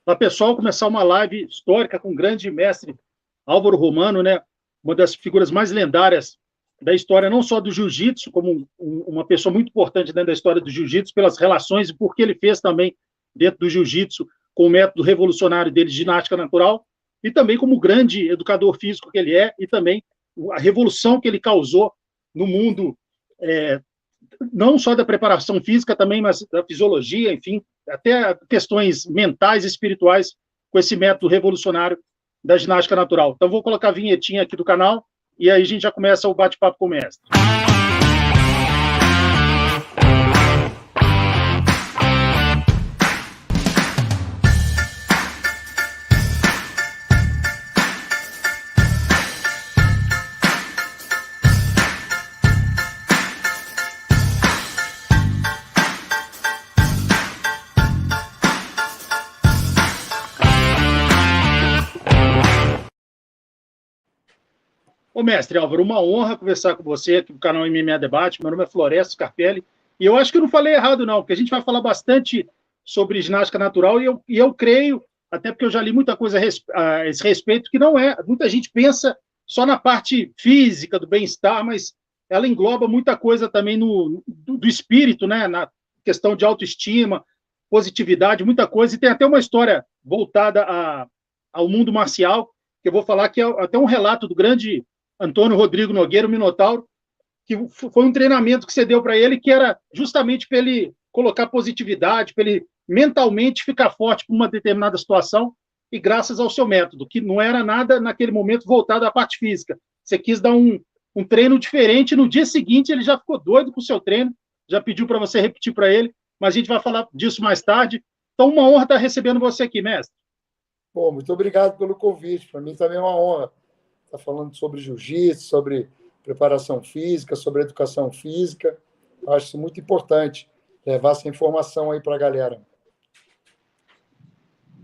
Para pessoal começar uma live histórica com o grande mestre Álvaro Romano, né? Uma das figuras mais lendárias da história, não só do jiu-jitsu, como uma pessoa muito importante dentro da história do jiu-jitsu, pelas relações e porque ele fez também dentro do jiu-jitsu com o método revolucionário dele, ginástica natural, e também como grande educador físico que ele é, e também a revolução que ele causou no mundo, não só da preparação física também, mas da fisiologia, enfim, até questões mentais e espirituais com esse método revolucionário da ginástica natural. Então, vou colocar a vinhetinha aqui do canal e aí a gente já começa o bate-papo com o mestre. Ô, mestre Álvaro, uma honra conversar com você aqui no canal MMA Debate. Meu nome é Florestan Scarpelli e eu acho que eu não falei errado, não, porque a gente vai falar bastante sobre ginástica natural e eu creio, até porque eu já li muita coisa a esse respeito, que não é. Muita gente pensa só na parte física, do bem-estar, mas ela engloba muita coisa também do espírito, né? Na questão de autoestima, positividade, muita coisa. E tem até uma história voltada ao mundo marcial, que eu vou falar que é até um relato do grande Antônio Rodrigo Nogueira, o Minotauro, que foi um treinamento que você deu para ele, que era justamente para ele colocar positividade, para ele mentalmente ficar forte para uma determinada situação, e graças ao seu método, que não era nada naquele momento voltado à parte física. Você quis dar um treino diferente, no dia seguinte ele já ficou doido com o seu treino, já pediu para você repetir para ele, mas a gente vai falar disso mais tarde. Então, uma honra estar recebendo você aqui, mestre. Bom, muito obrigado pelo convite. Para mim também é uma honra estar falando sobre jiu-jitsu, sobre preparação física, sobre educação física. Eu acho isso muito importante, levar essa informação aí para a galera.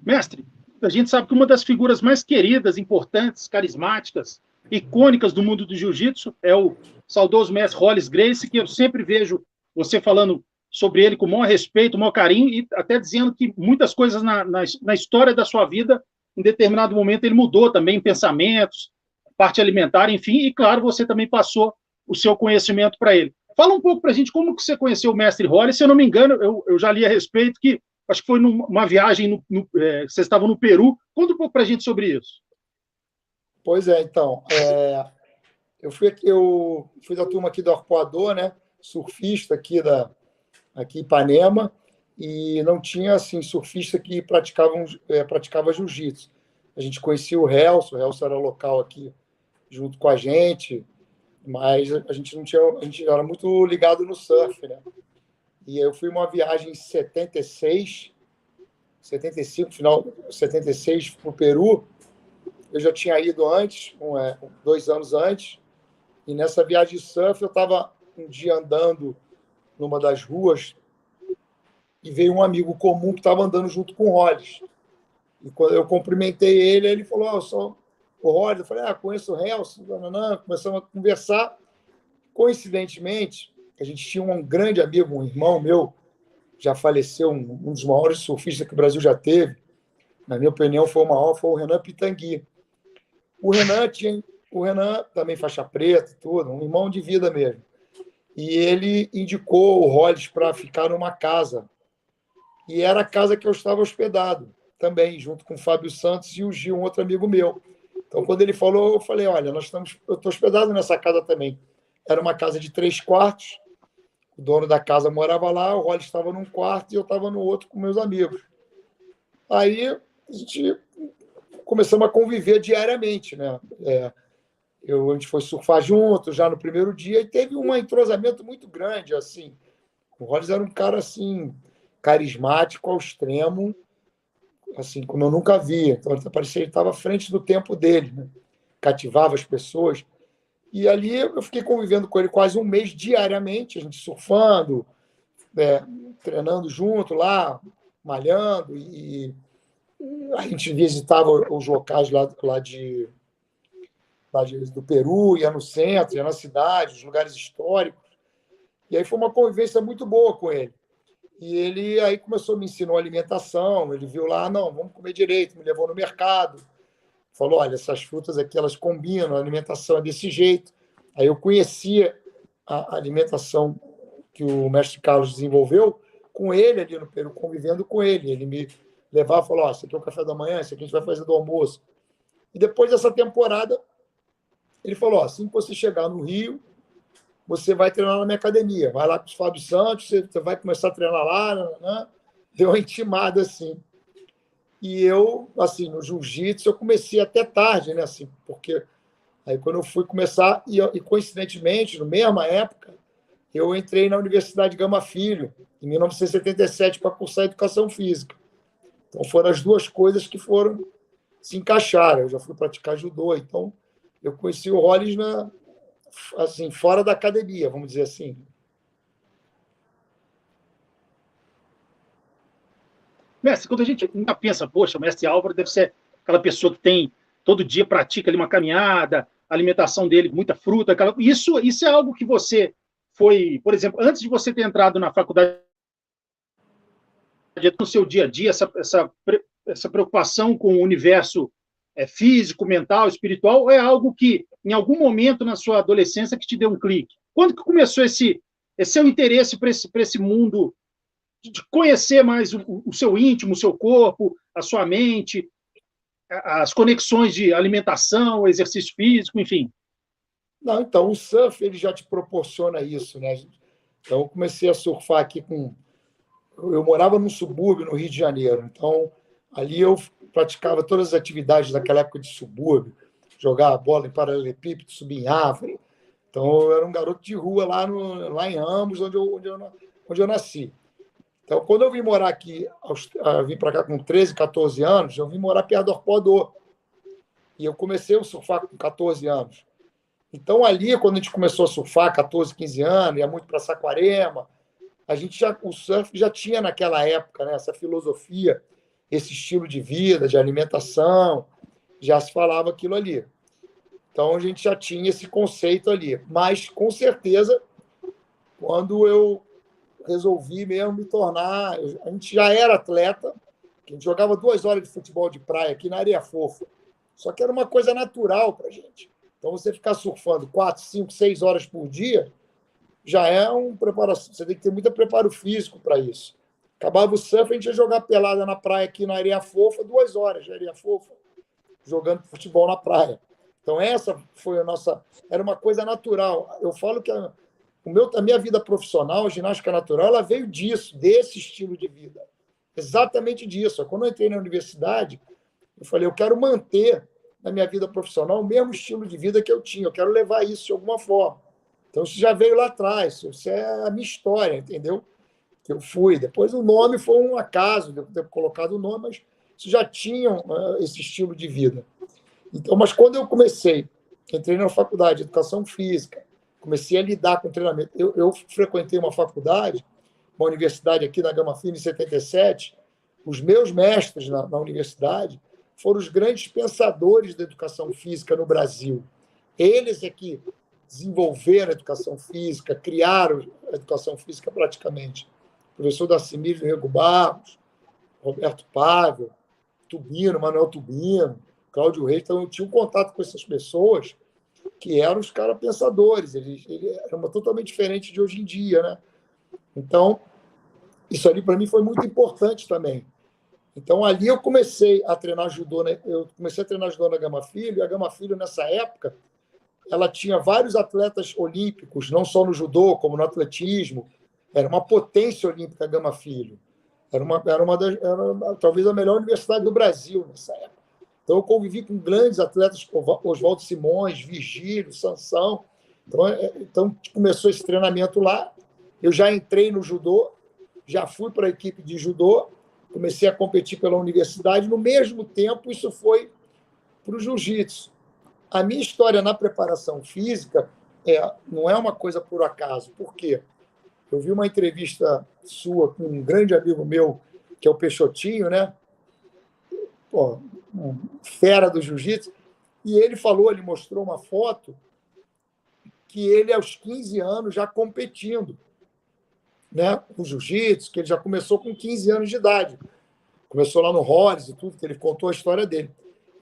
Mestre, a gente sabe que uma das figuras mais queridas, importantes, carismáticas, icônicas do mundo do jiu-jitsu é o saudoso mestre Rolls Gracie, que eu sempre vejo você falando sobre ele com o maior respeito, o maior carinho, e até dizendo que muitas coisas na história da sua vida, em determinado momento, ele mudou também pensamentos, parte alimentar, enfim, e claro, você também passou o seu conhecimento para ele. Fala um pouco para a gente como que você conheceu o mestre Rolls. Se eu não me engano, eu já li a respeito que acho que foi numa viagem, vocês estavam no Peru. Conta um pouco para a gente sobre isso. Pois é, então, eu fui da turma aqui do Arpoador, né? Surfista aqui em Ipanema, e não tinha assim surfista que praticava jiu-jitsu. A gente conhecia o Helso era local aqui junto com a gente, mas a gente não tinha, a gente era muito ligado no surf, né? E eu fui uma viagem em 76, 75, final 76 para o Peru. Eu já tinha ido antes, 2 anos antes, e nessa viagem de surf eu estava um dia andando numa das ruas e veio um amigo comum que estava andando junto com o Rolls. E quando eu cumprimentei ele, ele falou: eu sou o Rolls. Eu falei: conheço o Helso. Começamos a conversar. Coincidentemente, a gente tinha um grande amigo, um irmão meu, já faleceu, um dos maiores surfistas que o Brasil já teve. Na minha opinião, foi o maior, foi o Renan Pitangui. O Renan também faixa preta, tudo, um irmão de vida mesmo. E ele indicou o Rolls para ficar numa casa. E era a casa que eu estava hospedado também, junto com o Fábio Santos e o Gil, um outro amigo meu. Então, quando ele falou, eu falei: olha, eu estou hospedado nessa casa também. Era uma casa de 3 quartos, o dono da casa morava lá, o Rolls estava num quarto e eu estava no outro com meus amigos. Aí a gente começamos a conviver diariamente, né? A gente foi surfar junto já no primeiro dia e teve um entrosamento muito grande, assim. O Rolls era um cara, assim, carismático ao extremo, assim, como eu nunca vi. Então, parecia que ele estava à frente do tempo dele, né? Cativava as pessoas. E ali eu fiquei convivendo com ele quase um mês diariamente, a gente surfando, treinando junto lá, malhando, e a gente visitava os locais lá do Peru, ia no centro, ia na cidade, os lugares históricos. E aí foi uma convivência muito boa com ele. E ele aí começou a me ensinar alimentação, ele viu lá, não, vamos comer direito, me levou no mercado, falou, olha, essas frutas aqui, elas combinam, a alimentação é desse jeito. Aí eu conhecia a alimentação que o mestre Carlos desenvolveu com ele ali no Peru, convivendo com ele. Ele me levava e falou, ó, esse aqui é o café da manhã, esse aqui a gente vai fazer do almoço. E depois dessa temporada, ele falou, ó, assim que você chegar no Rio, você vai treinar na minha academia. Vai lá com o Fábio Santos, você vai começar a treinar lá. Né? Deu uma intimada assim. E eu, assim, no jiu-jitsu, eu comecei até tarde, né? Assim, porque aí quando eu fui começar, e coincidentemente, na mesma época, eu entrei na Universidade Gama Filho, em 1977, para cursar Educação Física. Então foram as duas coisas que foram se encaixaram. Eu já fui praticar judô, então eu conheci o Rollins assim, fora da academia, vamos dizer assim. Mestre, quando a gente ainda pensa, poxa, o mestre Álvaro deve ser aquela pessoa que tem todo dia pratica ali uma caminhada, a alimentação dele, muita fruta, isso é algo que você foi, por exemplo, antes de você ter entrado na faculdade, no seu dia a dia, essa preocupação com o universo físico, mental, espiritual, ou é algo que, em algum momento na sua adolescência, que te deu um clique? Quando que começou esse seu interesse para esse mundo de conhecer mais o seu íntimo, o seu corpo, a sua mente, as conexões de alimentação, exercício físico, enfim? Não, então, o surf ele já te proporciona isso, né? Então, eu comecei a surfar aqui com... Eu morava num subúrbio, no Rio de Janeiro. Então, ali eu praticava todas as atividades daquela época de subúrbio. Jogar bola em paralelepípedo, subir em árvore. Então, eu era um garoto de rua lá em Ramos, onde eu nasci. Então, quando eu vim morar aqui, vim para cá com 13, 14 anos, eu vim morar perto do Arpoador. E eu comecei a surfar com 14 anos. Então, ali, quando a gente começou a surfar, 14, 15 anos, ia muito para Saquarema, o surf já tinha naquela época, né, essa filosofia, esse estilo de vida, de alimentação, já se falava aquilo ali. Então, a gente já tinha esse conceito ali. Mas, com certeza, quando eu resolvi mesmo me tornar... A gente já era atleta, a gente jogava 2 horas de futebol de praia aqui na Areia Fofa. Só que era uma coisa natural para a gente. Então, você ficar surfando 4, 5, 6 horas por dia já é um preparação. Você tem que ter muito preparo físico para isso. Acabava o surf, a gente ia jogar pelada na praia aqui na Areia Fofa, 2 horas de Areia Fofa, jogando futebol na praia. Então, essa foi a nossa... Era uma coisa natural. Eu falo que a minha vida profissional, a ginástica natural, ela veio disso, desse estilo de vida. Exatamente disso. Quando eu entrei na universidade, eu falei, eu quero manter na minha vida profissional o mesmo estilo de vida que eu tinha, eu quero levar isso de alguma forma. Então, isso já veio lá atrás, isso é a minha história, entendeu? Que eu fui. Depois, o nome foi um acaso, de eu ter colocado o nome, mas isso já tinha esse estilo de vida. Então, mas quando eu entrei na faculdade de Educação Física, comecei a lidar com treinamento. Eu frequentei uma faculdade, uma universidade aqui na Gama Filho, em 77. Os meus mestres na universidade foram os grandes pensadores da educação física no Brasil. Eles é que desenvolveram a educação física, criaram a educação física praticamente. O professor Darcimir Rego Barros, Roberto Pávio, Tubino, Manuel Tubino, Cláudio Reis. Então, eu tinha um contato com essas pessoas que eram os caras pensadores. Eles eram totalmente diferente de hoje em dia, né? Então, isso ali para mim foi muito importante também. Então, ali eu comecei a treinar judô, né? Eu comecei a treinar judô na Gama Filho, e a Gama Filho, nessa época, ela tinha vários atletas olímpicos, não só no judô, como no atletismo. Era uma potência olímpica a Gama Filho. Era talvez a melhor universidade do Brasil nessa época. Então, eu convivi com grandes atletas, Oswaldo Simões, Vigílio, Sansão. Então, começou esse treinamento lá. Eu já entrei no judô, já fui para a equipe de judô, comecei a competir pela universidade. No mesmo tempo, isso foi para o jiu-jitsu. A minha história na preparação física não é uma coisa por acaso. Por quê? Eu vi uma entrevista sua com um grande amigo meu, que é o Peixotinho, né? Pô, fera do jiu-jitsu, e ele mostrou uma foto que ele, aos 15 anos, já competindo. né, o jiu-jitsu, que ele já começou com 15 anos de idade. Começou lá no Hollis e tudo, que ele contou a história dele.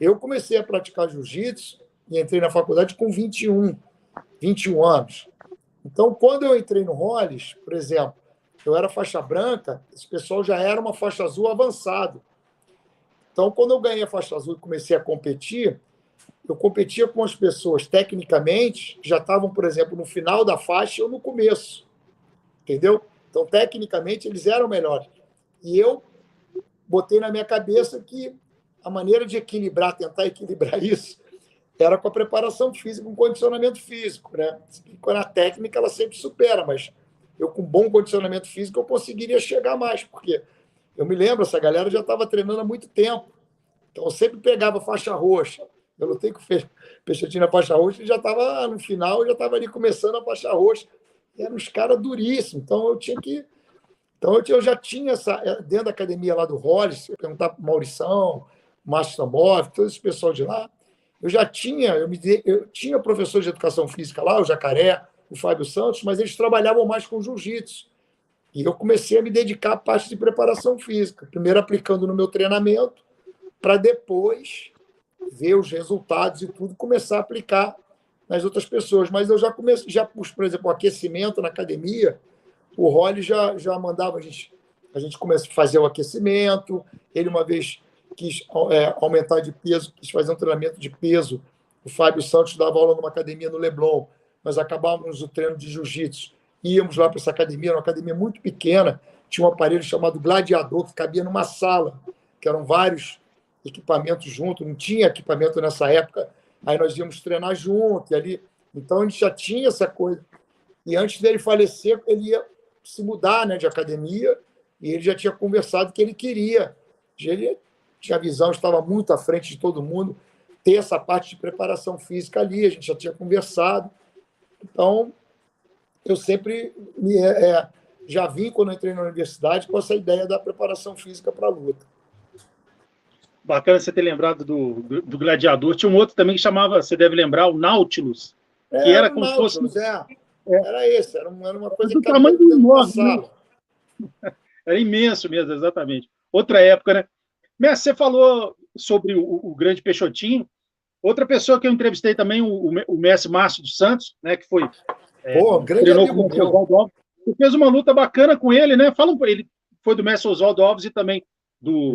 Eu comecei a praticar jiu-jitsu e entrei na faculdade com 21 anos. Então, quando eu entrei no Hollis, por exemplo, eu era faixa branca, esse pessoal já era uma faixa azul avançado. Então, quando eu ganhei a faixa azul e comecei a competir, eu competia com as pessoas, tecnicamente, que já estavam, por exemplo, no final da faixa ou no começo. Entendeu? Então, tecnicamente, eles eram melhores. E eu botei na minha cabeça que a maneira de equilibrar, tentar equilibrar isso, era com a preparação física, com condicionamento físico, né? Na técnica, ela sempre supera, mas eu, com bom condicionamento físico, eu conseguiria chegar mais, porque eu me lembro, essa galera já estava treinando há muito tempo. Então, eu sempre pegava faixa roxa. Eu lutei com o Peixotinho na faixa roxa, ele já estava no final, já estava ali começando a faixa roxa. E eram uns caras duríssimos. Então, eu tinha que. Então, eu já tinha essa. Dentro da academia lá do Hollis, eu perguntava para o Maurição, Márcio Tambov, todo esse pessoal de lá. Eu já tinha, eu tinha professor de educação física lá, o Jacaré, o Fábio Santos, mas eles trabalhavam mais com jiu-jitsu. E eu comecei a me dedicar à parte de preparação física, primeiro aplicando no meu treinamento, para depois ver os resultados e tudo, começar a aplicar nas outras pessoas. Mas eu já comecei, por exemplo, o aquecimento na academia, o Rolly já mandava a gente começar a fazer o aquecimento, ele uma vez quis aumentar de peso, quis fazer um treinamento de peso. O Fábio Santos dava aula numa academia no Leblon. Nós acabávamos o treino de jiu-jitsu, íamos lá para essa academia, uma academia muito pequena, tinha um aparelho chamado Gladiador, que cabia numa sala, que eram vários equipamentos juntos, não tinha equipamento nessa época, aí nós íamos treinar junto, e ali, então a gente já tinha essa coisa. E antes dele falecer, ele ia se mudar, né, de academia, e ele já tinha conversado que ele queria. Ele tinha visão, estava muito à frente de todo mundo, ter essa parte de preparação física ali, a gente já tinha conversado. Então, eu sempre já vim, quando eu entrei na universidade, com essa ideia da preparação física para a luta. Bacana você ter lembrado do Gladiador. Tinha um outro também que chamava, você deve lembrar, o Nautilus, que era como Nautilus, se fosse... Era esse, era uma coisa do que cabia tamanho dentro da enorme, sala. né? Era imenso mesmo, exatamente. Outra época, né? Mestre, você falou sobre o grande Peixotinho. Outra pessoa que eu entrevistei também, o mestre Márcio dos Santos, né, que foi... grande amigo meu. Oswaldo. Você fez uma luta bacana com ele, né? Fala um pouco, ele foi do mestre Oswaldo Alves e também do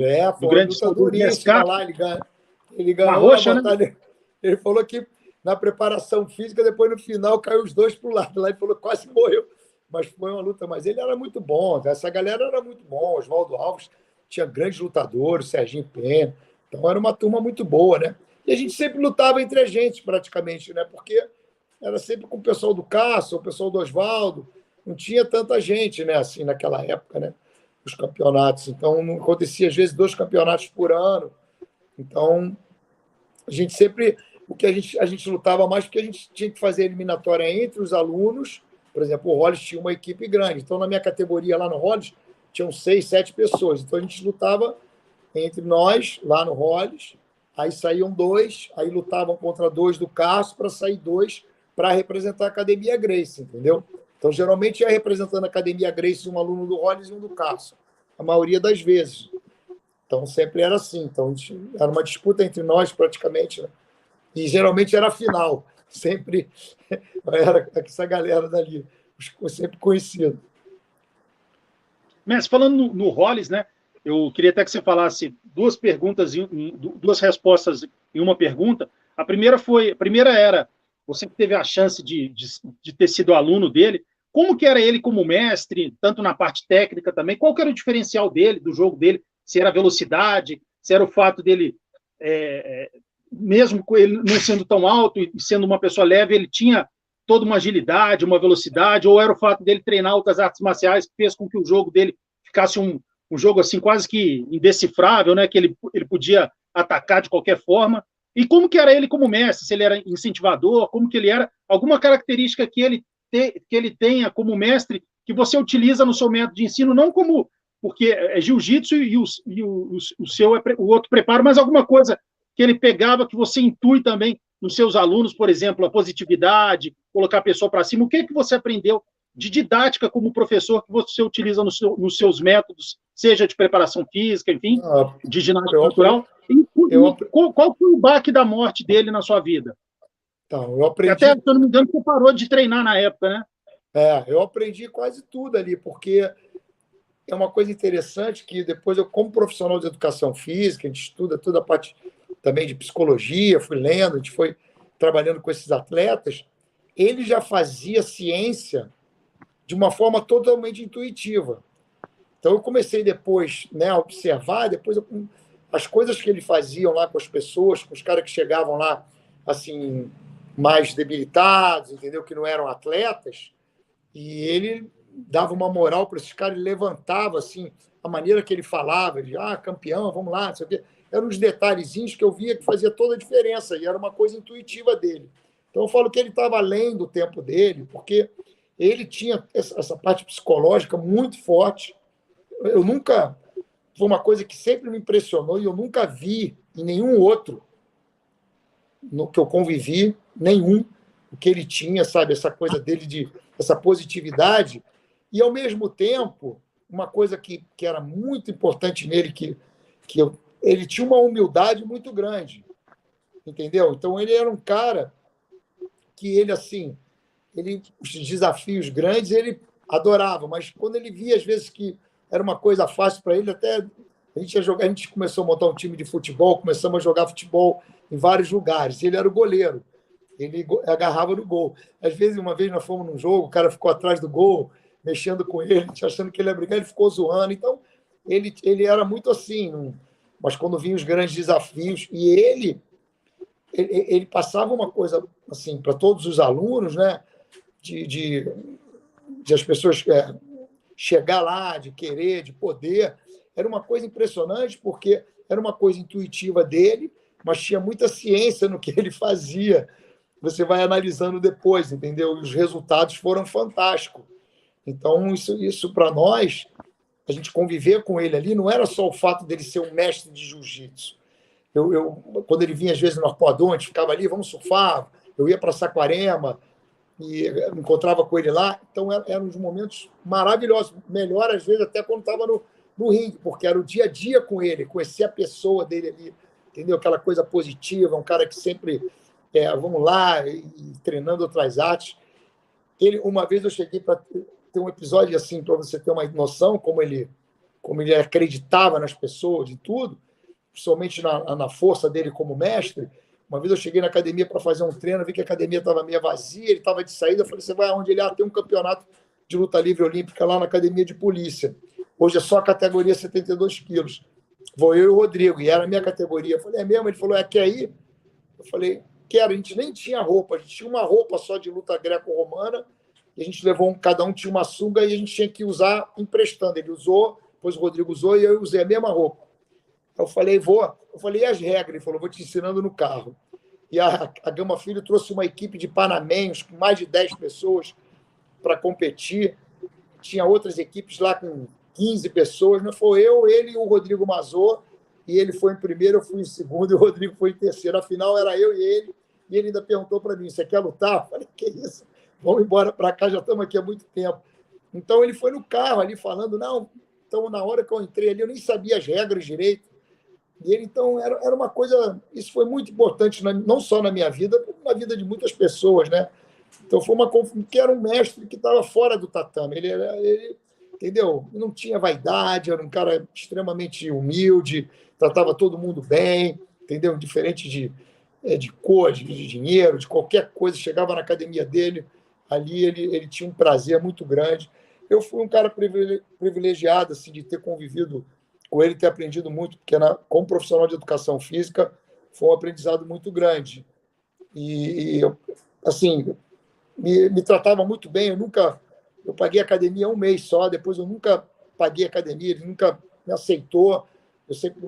grande luta duríssima lá, ele ganhou roxa, a batalha. Né? Ele falou que na preparação física, depois no final caiu os dois para o lado. Lá ele falou quase morreu. Mas foi uma luta. Mas ele era muito bom, essa galera era muito bom. Oswaldo Alves tinha grandes lutadores, Serginho Pena. Então era uma turma muito boa, né? E a gente sempre lutava entre a gente, praticamente, né? Porque era sempre com o pessoal do Cássio, o pessoal do Oswaldo. Não tinha tanta gente, né? Assim, naquela época, né? Os campeonatos. Então, não acontecia, às vezes, 2 campeonatos por ano. Então, a gente sempre... O que a gente lutava mais, porque a gente tinha que fazer a eliminatória entre os alunos. Por exemplo, o Hollis tinha uma equipe grande. Então, na minha categoria lá no Hollis, tinham 6, 7 pessoas. Então, a gente lutava entre nós, lá no Hollis. Aí saíam 2, aí lutavam contra 2 do Cássio para sair 2 para representar a Academia Gracie, entendeu? Então, geralmente, ia representando a Academia Gracie um aluno do Hollis e um do Cássio. A maioria das vezes. Então, sempre era assim. Então, era uma disputa entre nós, praticamente, né? E geralmente era a final. Sempre era essa galera dali, sempre conhecido. Mestre, falando no Hollis, né? Eu queria até que você falasse 2 perguntas, 2 respostas em uma pergunta. A primeira era, você que teve a chance de ter sido aluno dele, como que era ele como mestre, tanto na parte técnica também, qual que era o diferencial dele, do jogo dele, se era a velocidade, se era o fato dele... mesmo com ele não sendo tão alto e sendo uma pessoa leve, ele tinha toda uma agilidade, uma velocidade, ou era o fato dele treinar outras artes marciais que fez com que o jogo dele ficasse um jogo assim quase que indecifrável, né? Que ele podia atacar de qualquer forma. E como que era ele como mestre? Se ele era incentivador, como que ele era? Alguma característica que ele tenha como mestre que você utiliza no seu método de ensino, não como... porque é jiu-jitsu e o seu é o outro preparo, mas alguma coisa que ele pegava, que você intui também nos seus alunos, por exemplo, a positividade, colocar a pessoa para cima. O que você aprendeu de didática como professor que você utiliza nos seus métodos, seja de preparação física, enfim, de ginástica natural? Qual foi o baque da morte dele na sua vida? Então, eu aprendi... Até, se eu não me engano, você parou de treinar na época, né? Eu aprendi quase tudo ali, porque é uma coisa interessante que depois eu, como profissional de educação física, a gente estuda toda a parte também de psicologia, fui lendo, a gente foi trabalhando com esses atletas, ele já fazia ciência de uma forma totalmente intuitiva. Então, eu comecei depois, né, a observar, depois as coisas que ele fazia lá com as pessoas, com os caras que chegavam lá, assim, mais debilitados, entendeu? Que não eram atletas, e ele dava uma moral para esses caras, ele levantava, assim, a maneira que ele falava, ele, campeão, vamos lá, não sei o quê. Eram uns detalhezinhos que eu via que fazia toda a diferença, e era uma coisa intuitiva dele. Então, eu falo que ele estava além do tempo dele, porque ele tinha essa parte psicológica muito forte. Eu nunca... Foi uma coisa que sempre me impressionou e eu nunca vi em nenhum outro no que eu convivi, nenhum, o que ele tinha, sabe? Essa coisa dele, essa positividade. E, ao mesmo tempo, uma coisa que era muito importante nele, ele tinha uma humildade muito grande, entendeu? Então, ele era um cara que ele, assim, os desafios grandes, ele adorava, mas quando ele via, às vezes, que era uma coisa fácil para ele, até a gente começou a montar um time de futebol, começamos a jogar futebol em vários lugares. Ele era o goleiro, ele agarrava no gol. Às vezes, uma vez nós fomos num jogo, o cara ficou atrás do gol, mexendo com ele, achando que ele ia brigar, ele ficou zoando. Então, ele era muito assim, mas quando vinham os grandes desafios, e ele passava uma coisa assim para todos os alunos, né? De as pessoas chegar lá, de querer, de poder. Era uma coisa impressionante, porque era uma coisa intuitiva dele, mas tinha muita ciência no que ele fazia. Você vai analisando depois, entendeu? E os resultados foram fantásticos. Então, isso para nós, a gente conviver com ele ali, não era só o fato dele ser um mestre de jiu-jitsu. Quando ele vinha, às vezes, no Arpoador, a gente ficava ali, vamos surfar, eu ia para Saquarema, e me encontrava com ele lá. Então, eram uns momentos maravilhosos. Melhor, às vezes, até quando estava no ringue, porque era o dia a dia com ele, conhecer a pessoa dele ali, entendeu? Aquela coisa positiva, um cara que sempre, vamos lá, e treinando outras artes. Uma vez eu cheguei para ter um episódio assim, para você ter uma noção como ele acreditava nas pessoas e tudo, principalmente na força dele como mestre. Uma vez eu cheguei na academia para fazer um treino, vi que a academia estava meio vazia, ele estava de saída, eu falei, você vai aonde ele tem um campeonato de luta livre olímpica lá na academia de polícia. Hoje é só a categoria 72 quilos. Vou eu e o Rodrigo, e era a minha categoria. Eu falei, é mesmo? Ele falou, quer ir? Eu falei, quero. A gente nem tinha roupa, a gente tinha uma roupa só de luta greco-romana, e a gente levou, cada um tinha uma sunga, e a gente tinha que usar emprestando. Ele usou, depois o Rodrigo usou, e eu usei a mesma roupa. Eu falei, vou. Eu falei, e as regras? Ele falou, vou te ensinando no carro. E a Gama Filho trouxe uma equipe de panamenhos, com mais de 10 pessoas, para competir. Tinha outras equipes lá com 15 pessoas. Não foi eu, ele e o Rodrigo Mazor. E ele foi em primeiro, eu fui em segundo, e o Rodrigo foi em terceiro. Afinal, era eu e ele. E ele ainda perguntou para mim, você quer lutar? Eu falei, que isso? Vamos embora para cá, já estamos aqui há muito tempo. Então, ele foi no carro ali falando, não, então, na hora que eu entrei ali, eu nem sabia as regras direito. E ele, então, era uma coisa... Isso foi muito importante, não só na minha vida, como na vida de muitas pessoas, né? Então, foi que era um mestre que estava fora do tatame. Ele, entendeu? Não tinha vaidade, era um cara extremamente humilde, tratava todo mundo bem, entendeu? Diferente de cor, de dinheiro, de qualquer coisa. Chegava na academia dele, ali ele tinha um prazer muito grande. Eu fui um cara privilegiado assim, de ter convivido com ele, ter aprendido muito, porque como profissional de educação física foi um aprendizado muito grande. E assim, me tratava muito bem. Eu paguei academia um mês só, depois eu nunca paguei academia, ele nunca me aceitou. Eu sempre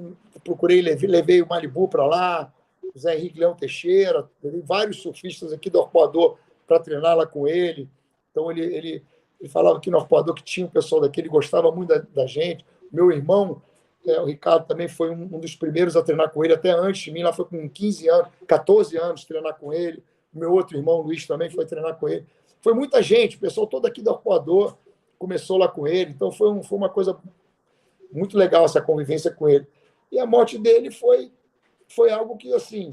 procurei, levei o Malibu para lá, o Zé Henrique Leão Teixeira, levei vários surfistas aqui do Arpoador para treinar lá com ele. Então, ele falava aqui no Arpoador que tinha um pessoal daqui, ele gostava muito da gente. Meu irmão, o Ricardo, também foi um dos primeiros a treinar com ele, até antes de mim, lá foi com 15 anos, 14 anos treinar com ele. O meu outro irmão, Luiz, também foi treinar com ele. foi muita gente, o pessoal todo aqui do Arpoador começou lá com ele, então foi uma coisa muito legal essa convivência com ele. E a morte dele foi algo que, assim,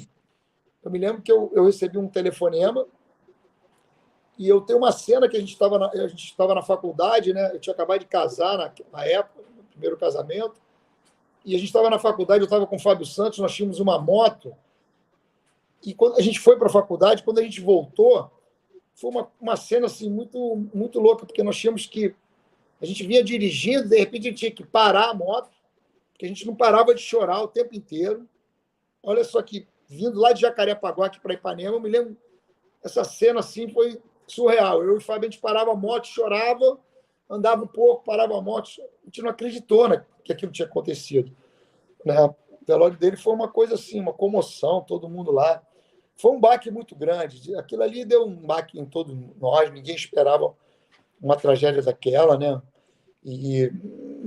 eu me lembro que eu recebi um telefonema e eu tenho uma cena que a gente estava na faculdade, né? Eu tinha acabado de casar na época, no primeiro casamento, e a gente estava na faculdade, eu estava com o Fábio Santos, nós tínhamos uma moto, e quando a gente foi para a faculdade, quando a gente voltou, foi uma cena assim, muito, muito louca, porque nós tínhamos que... A gente vinha dirigindo, de repente a gente tinha que parar a moto, porque a gente não parava de chorar o tempo inteiro. Olha só que, vindo lá de Jacarepaguá aqui para Ipanema, eu me lembro, essa cena assim foi surreal. Eu e o Fábio, a gente parava a moto, chorava, andava um pouco, parava a moto, a gente não acreditou, né, que aquilo tinha acontecido. Né? O velório dele foi uma coisa assim, uma comoção, todo mundo lá. Foi um baque muito grande. Aquilo ali deu um baque em todos nós, ninguém esperava uma tragédia daquela, né? E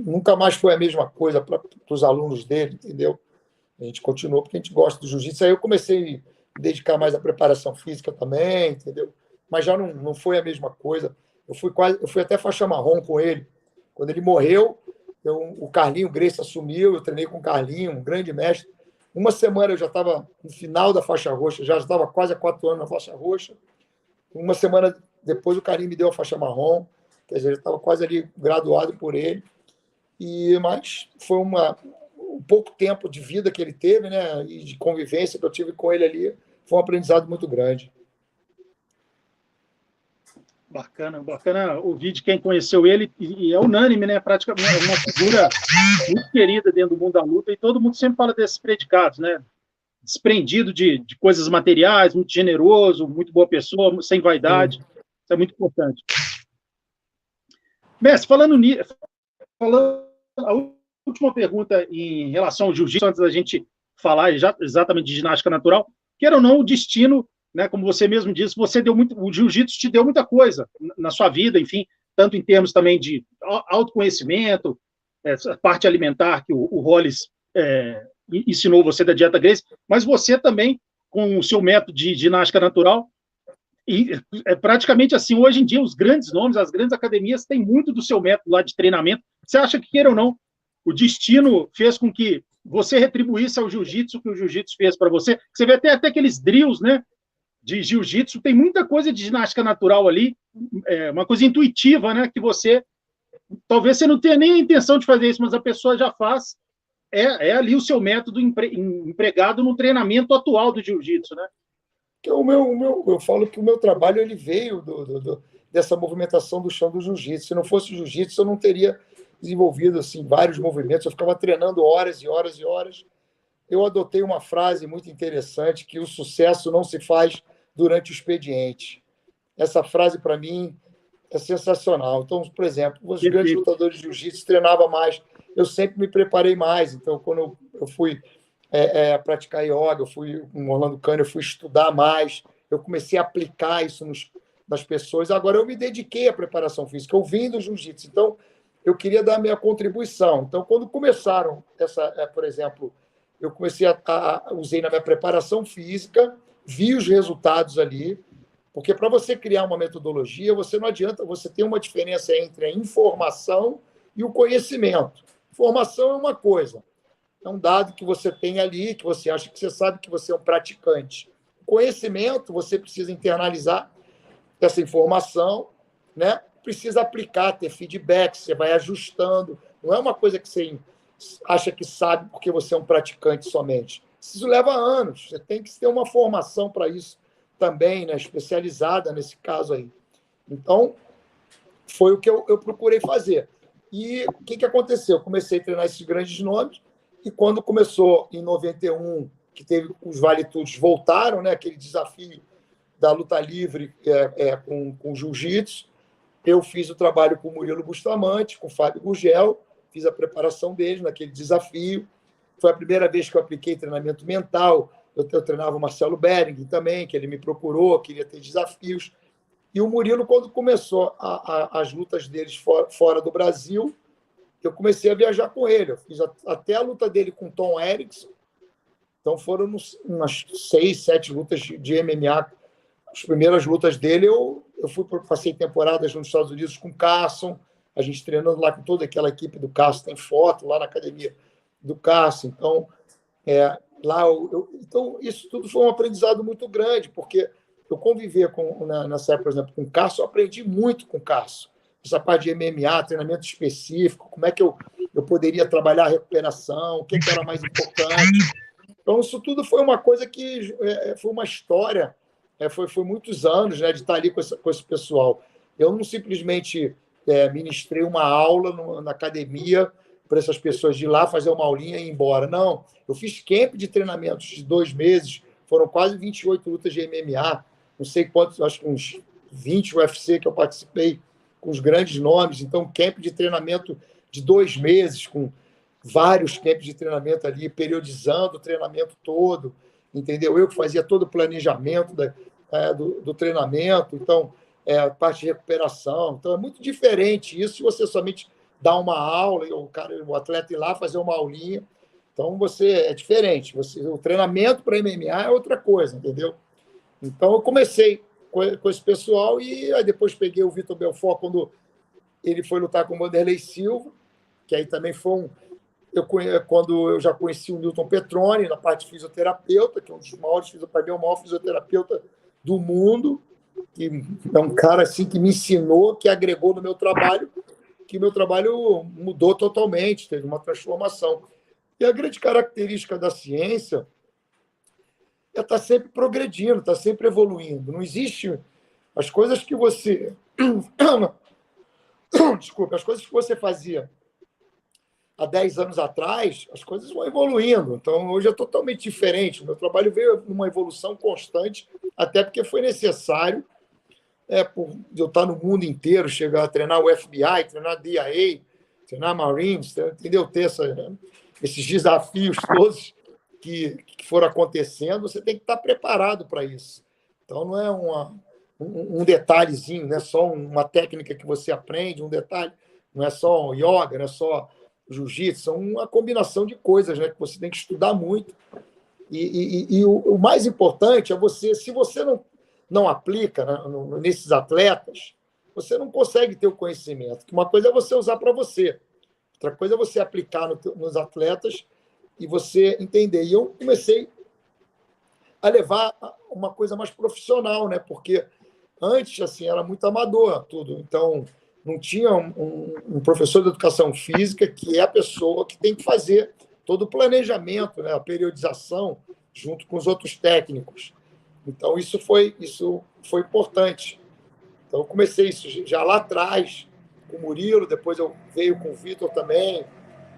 nunca mais foi a mesma coisa para os alunos dele, entendeu? A gente continuou porque a gente gosta do jiu-jitsu. Aí eu comecei a me dedicar mais à preparação física também, entendeu? Mas já não foi a mesma coisa. Eu fui até faixa marrom com ele. Quando ele morreu, o Carlinho Grace assumiu, eu treinei com o Carlinho, um grande mestre. Uma semana eu já estava no final da faixa roxa, já estava quase há 4 anos na faixa roxa. Uma semana depois o Carlinho me deu a faixa marrom, quer dizer, eu estava quase ali graduado por ele. Mas foi um pouco tempo de vida que ele teve, né, e de convivência que eu tive com ele ali, foi um aprendizado muito grande. Bacana, bacana ouvir de quem conheceu ele, e é unânime, né? Praticamente é uma figura muito querida dentro do mundo da luta, e todo mundo sempre fala desses predicados, né? Desprendido de coisas materiais, muito generoso, muito boa pessoa, sem vaidade. Isso é muito importante. Mestre, falando a última pergunta em relação ao jiu-jitsu, antes da gente falar exatamente de ginástica natural, queira ou não, o destino, né, como você mesmo disse, o jiu-jitsu te deu muita coisa na sua vida, enfim, tanto em termos também de autoconhecimento, essa parte alimentar que o Hollis ensinou você da dieta Gracie, mas você também, com o seu método de ginástica natural, e praticamente assim, hoje em dia, os grandes nomes, as grandes academias têm muito do seu método lá de treinamento. Você acha que, queira ou não, o destino fez com que você retribuísse ao jiu-jitsu o que o jiu-jitsu fez para você? Você vê até aqueles drills, né, de jiu-jitsu, tem muita coisa de ginástica natural ali, uma coisa intuitiva, né, que talvez você não tenha nem a intenção de fazer isso, mas a pessoa já faz, ali o seu método empregado no treinamento atual do jiu-jitsu, né? Eu falo que o meu trabalho ele veio dessa movimentação do chão do jiu-jitsu. Se não fosse o jiu-jitsu, eu não teria desenvolvido assim, vários movimentos. Eu ficava treinando horas e horas e horas. Eu adotei uma frase muito interessante, que o sucesso não se faz durante o expediente. Essa frase, para mim, é sensacional. Então, por exemplo, os grandes lutadores de jiu-jitsu treinavam mais. Eu sempre me preparei mais. Então, quando eu fui praticar yoga, eu fui com Orlando Cândido, eu fui estudar mais, eu comecei a aplicar isso nas pessoas. Agora, eu me dediquei à preparação física, eu vim do jiu-jitsu, então eu queria dar a minha contribuição. Então, quando começaram por exemplo, eu comecei usei na minha preparação física, vi os resultados ali, porque para você criar uma metodologia, você não adianta, você tem uma diferença entre a informação e o conhecimento. Informação é uma coisa, é um dado que você tem ali, que você acha que você sabe que você é um praticante. Conhecimento, você precisa internalizar essa informação, né? Precisa aplicar, ter feedback, você vai ajustando. Não é uma coisa que você acha que sabe porque você é um praticante somente. Isso leva anos, você tem que ter uma formação para isso também, né? Especializada nesse caso aí. Então, foi o que eu procurei fazer. E o que aconteceu? Eu comecei a treinar esses grandes nomes, e quando começou, em 91, que teve os Vale-Tudos, voltaram, né, aquele desafio da luta livre com jiu-jitsu, eu fiz o trabalho com o Murilo Bustamante, com o Fábio Gurgel, fiz a preparação deles naquele desafio. Foi a primeira vez que eu apliquei treinamento mental. Eu treinava o Marcelo Bering também, que ele me procurou, queria ter desafios. E o Murilo, quando começou as lutas deles fora do Brasil, eu comecei a viajar com ele. Eu fiz até a luta dele com Tom Erickson. Então, foram umas 6, 7 lutas de MMA. As primeiras lutas dele, eu passei temporadas nos Estados Unidos com o Carson, a gente treinando lá com toda aquela equipe do Carson, tem foto lá na academia do Carson. Então, então isso tudo foi um aprendizado muito grande, porque eu conviver nessa época, por exemplo, com o Carson, eu aprendi muito com o Carson. Essa parte de MMA, treinamento específico, como é que eu poderia trabalhar a recuperação, o que era mais importante. Então, isso tudo foi uma coisa que foi uma história, foi muitos anos, né, de estar ali com esse pessoal. Eu não simplesmente ministrei uma aula na academia para essas pessoas de ir lá fazer uma aulinha e ir embora. Não, eu fiz camp de treinamentos de 2 meses, foram quase 28 lutas de MMA, não sei quantos, acho que uns 20 UFC que eu participei com os grandes nomes. Então, camp de treinamento de 2 meses, com vários camps de treinamento ali, periodizando o treinamento todo, entendeu? Eu que fazia todo o planejamento do treinamento, então, a parte de recuperação. Então, é muito diferente isso se você somente dá uma aula, o atleta ir lá fazer uma aulinha. Então, é diferente. O treinamento para MMA é outra coisa, entendeu? Então, eu comecei com esse pessoal e aí depois peguei o Vitor Belfort quando ele foi lutar com o Wanderlei Silva, que aí também foi quando eu já conheci o Newton Petroni na parte de fisioterapeuta, que é um dos maiores, para mim, é o maior fisioterapeuta do mundo, que é um cara assim que me ensinou, que agregou no meu trabalho, que o meu trabalho mudou totalmente, teve uma transformação. E a grande característica da ciência é estar sempre progredindo, estar sempre evoluindo. Não existe as coisas que você desculpa, as coisas que você fazia há 10 anos atrás, as coisas vão evoluindo. Então, hoje é totalmente diferente. O meu trabalho veio numa evolução constante, até porque foi necessário, por eu estar no mundo inteiro, chegar a treinar o FBI, treinar a DIA, treinar Marines, entendeu? Ter esses desafios todos que foram acontecendo, você tem que estar preparado para isso. Então, não é um detalhezinho, não é só uma técnica que você aprende, um detalhe, não é só yoga, não é só jiu-jitsu, são uma combinação de coisas, né, que você tem que estudar muito. E o mais importante é se você não aplica, né, nesses atletas, você não consegue ter o conhecimento. Uma coisa é você usar para você, outra coisa é você aplicar nos atletas e você entender. E eu comecei a levar uma coisa mais profissional, né? Porque antes assim era muito amador tudo. Então não tinha um professor de educação física, que é a pessoa que tem que fazer todo o planejamento, né? A periodização junto com os outros técnicos. Então isso foi importante. Então eu comecei isso já lá atrás com o Murilo, depois eu veio com o Vitor também,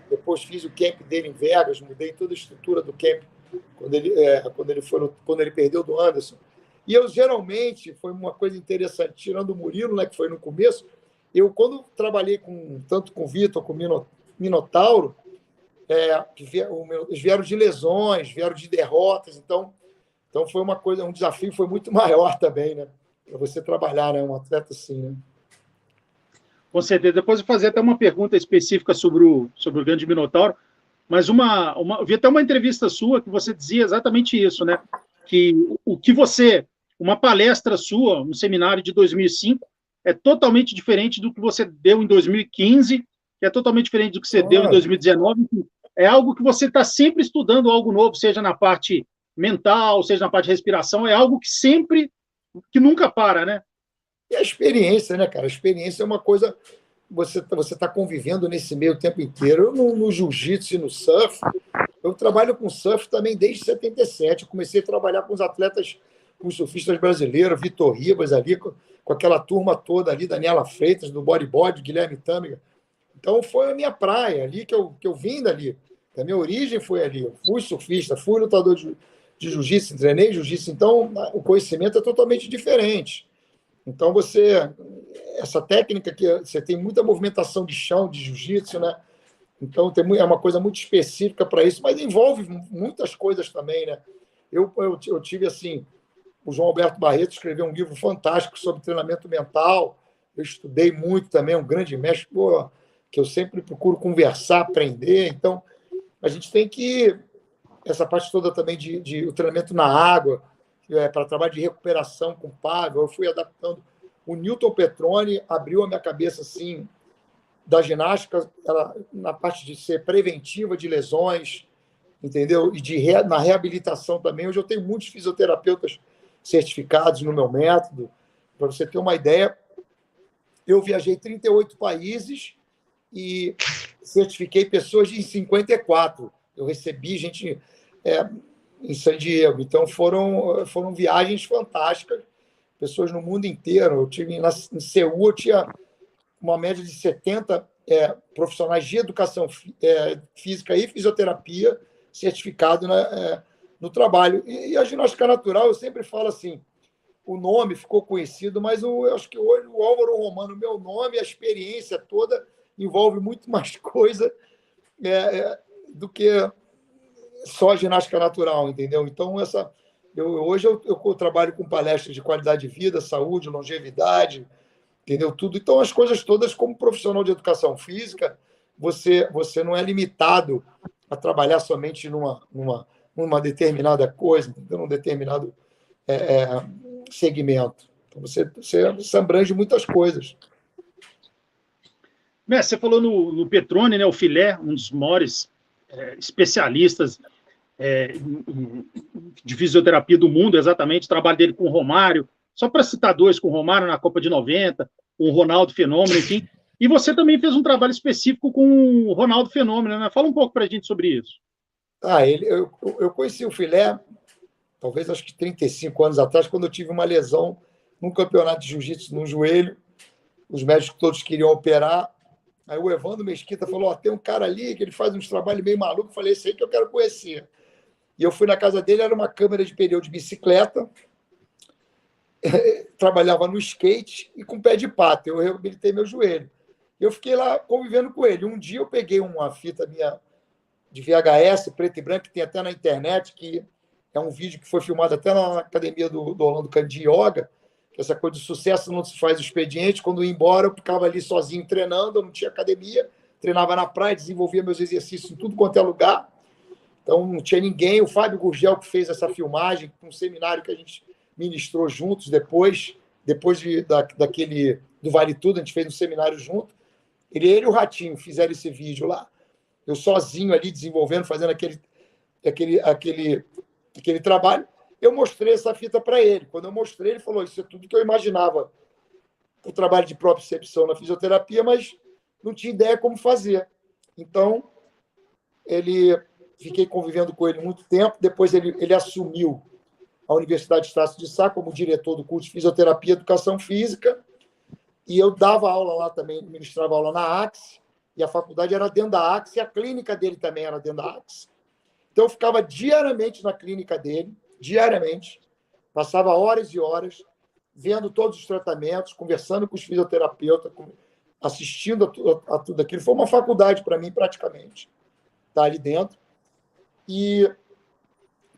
depois fiz o camp dele em Vegas, mudei toda a estrutura do camp quando ele perdeu do Anderson. E eu, geralmente, foi uma coisa interessante, tirando o Murilo, né, que foi no começo, quando trabalhei tanto com o Vitor, com o Minotauro, eles vieram de lesões, vieram de derrotas, então foi uma coisa, um desafio foi muito maior também, né, para você trabalhar, né, um atleta assim, né. Com certeza. Depois eu vou fazer até uma pergunta específica sobre o grande Minotauro, mas eu vi até uma entrevista sua que você dizia exatamente isso, né? Que uma palestra sua, um seminário de 2005, é totalmente diferente do que você deu em 2015, que é totalmente diferente do que você deu em 2019. É algo que você está sempre estudando algo novo, seja na parte mental, seja na parte de respiração, é algo que nunca para, né? E a experiência, né, cara? A experiência é uma coisa. Você está convivendo nesse meio o tempo inteiro. Eu, no jiu-jitsu e no surf, eu trabalho com surf também desde 77. Eu comecei a trabalhar com os atletas, com os surfistas brasileiros, Vitor Ribas ali, com aquela turma toda ali, Daniela Freitas, do bodyboard, Guilherme Tâmega. Então, foi a minha praia, ali que eu vim dali. A minha origem foi ali. Eu fui surfista, fui lutador de jiu-jitsu, treinei jiu-jitsu. Então, o conhecimento é totalmente diferente. Então, essa técnica que você tem muita movimentação de chão, de jiu-jitsu, né? Então, é uma coisa muito específica para isso, mas envolve muitas coisas também, né? Eu tive, assim, o João Alberto Barreto escreveu um livro fantástico sobre treinamento mental. Eu estudei muito também, um grande mestre, que eu sempre procuro conversar, aprender. Então, a gente tem que... Essa parte toda também de o treinamento na água, para trabalho de recuperação com paddle, eu fui adaptando o Newton Petroni abriu a minha cabeça assim da ginástica, na parte de ser preventiva de lesões, entendeu? E na reabilitação também. Hoje eu tenho muitos fisioterapeutas certificados no meu método. Para você ter uma ideia, eu viajei 38 países e certifiquei pessoas em 54. Eu recebi gente em San Diego. Então, foram viagens fantásticas, pessoas no mundo inteiro. Eu tive em Seul, eu tinha uma média de 70 profissionais de educação física e fisioterapia certificado no trabalho. E a ginástica natural, eu sempre falo assim, o nome ficou conhecido, mas eu acho que hoje o Álvaro Romano, meu nome, a experiência toda, envolve muito mais coisa do que só a ginástica natural, entendeu? Então, hoje eu trabalho com palestras de qualidade de vida, saúde, longevidade, entendeu? Tudo. Então, as coisas todas, como profissional de educação física, você não é limitado a trabalhar somente numa determinada coisa, entendeu? Num determinado segmento. Então, você abrange muitas coisas. Mestre, você falou no Petroni, né, o Filé, um dos maiores especialistas de fisioterapia do mundo, exatamente, o trabalho dele com o Romário, só para citar dois, com o Romário na Copa de 90, com o Ronaldo Fenômeno, enfim. E você também fez um trabalho específico com o Ronaldo Fenômeno, né? Fala um pouco para a gente sobre isso. Eu conheci o Filé, talvez acho que 35 anos atrás, quando eu tive uma lesão num campeonato de jiu-jitsu no joelho. Os médicos todos queriam operar. Aí o Evandro Mesquita falou: tem um cara ali que ele faz uns trabalhos meio malucos. Eu falei: esse aí que eu quero conhecer. E eu fui na casa dele, era uma câmera de pneu de bicicleta, trabalhava no skate e com pé de pato. Eu reabilitei meu joelho. Eu fiquei lá convivendo com ele. Um dia eu peguei uma fita minha de VHS, preto e branco, que tem até na internet, que é um vídeo que foi filmado até na academia do Orlando Candy Yoga, que essa coisa de sucesso não se faz o expediente. Quando eu ia embora, eu ficava ali sozinho treinando, eu não tinha academia, treinava na praia, desenvolvia meus exercícios em tudo quanto é lugar. Então, não tinha ninguém. O Fábio Gurgel que fez essa filmagem, um seminário que a gente ministrou juntos depois daquele do Vale Tudo, a gente fez um seminário junto. Ele e o Ratinho fizeram esse vídeo lá. Eu sozinho ali desenvolvendo, fazendo aquele trabalho. Eu mostrei essa fita para ele. Quando eu mostrei, ele falou: isso é tudo que eu imaginava. O trabalho de propriocepção na fisioterapia, mas não tinha ideia como fazer. Então, fiquei convivendo com ele muito tempo. Depois ele assumiu a Universidade de Estácio de Sá como diretor do curso de Fisioterapia e Educação Física. E eu dava aula lá também, ministrava aula na AXE, e a faculdade era dentro da AXE, e a clínica dele também era dentro da AXE. Então, eu ficava diariamente na clínica dele, diariamente, passava horas e horas, vendo todos os tratamentos, conversando com os fisioterapeutas, assistindo a tudo aquilo. Foi uma faculdade para mim, praticamente, estar ali dentro. E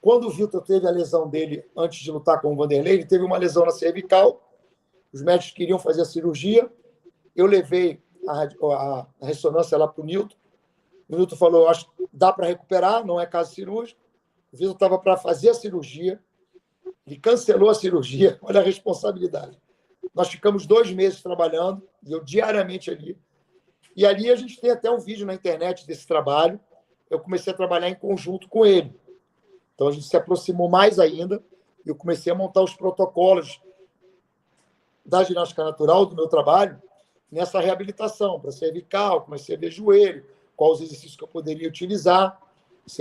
quando o Vitor teve a lesão dele, antes de lutar com o Vanderlei, ele teve uma lesão na cervical, os médicos queriam fazer a cirurgia, eu levei a ressonância lá para o Newton. O Newton falou: acho que dá para recuperar, não é caso cirúrgico. O Vitor estava para fazer a cirurgia, ele cancelou a cirurgia, olha a responsabilidade. Nós ficamos 2 meses trabalhando, e eu diariamente ali. E ali a gente tem até um vídeo na internet desse trabalho. Eu comecei a trabalhar em conjunto com ele. Então a gente se aproximou mais ainda, e eu comecei a montar os protocolos da ginástica natural, do meu trabalho, nessa reabilitação, para cervical, comecei a ver joelho, quais os exercícios que eu poderia utilizar,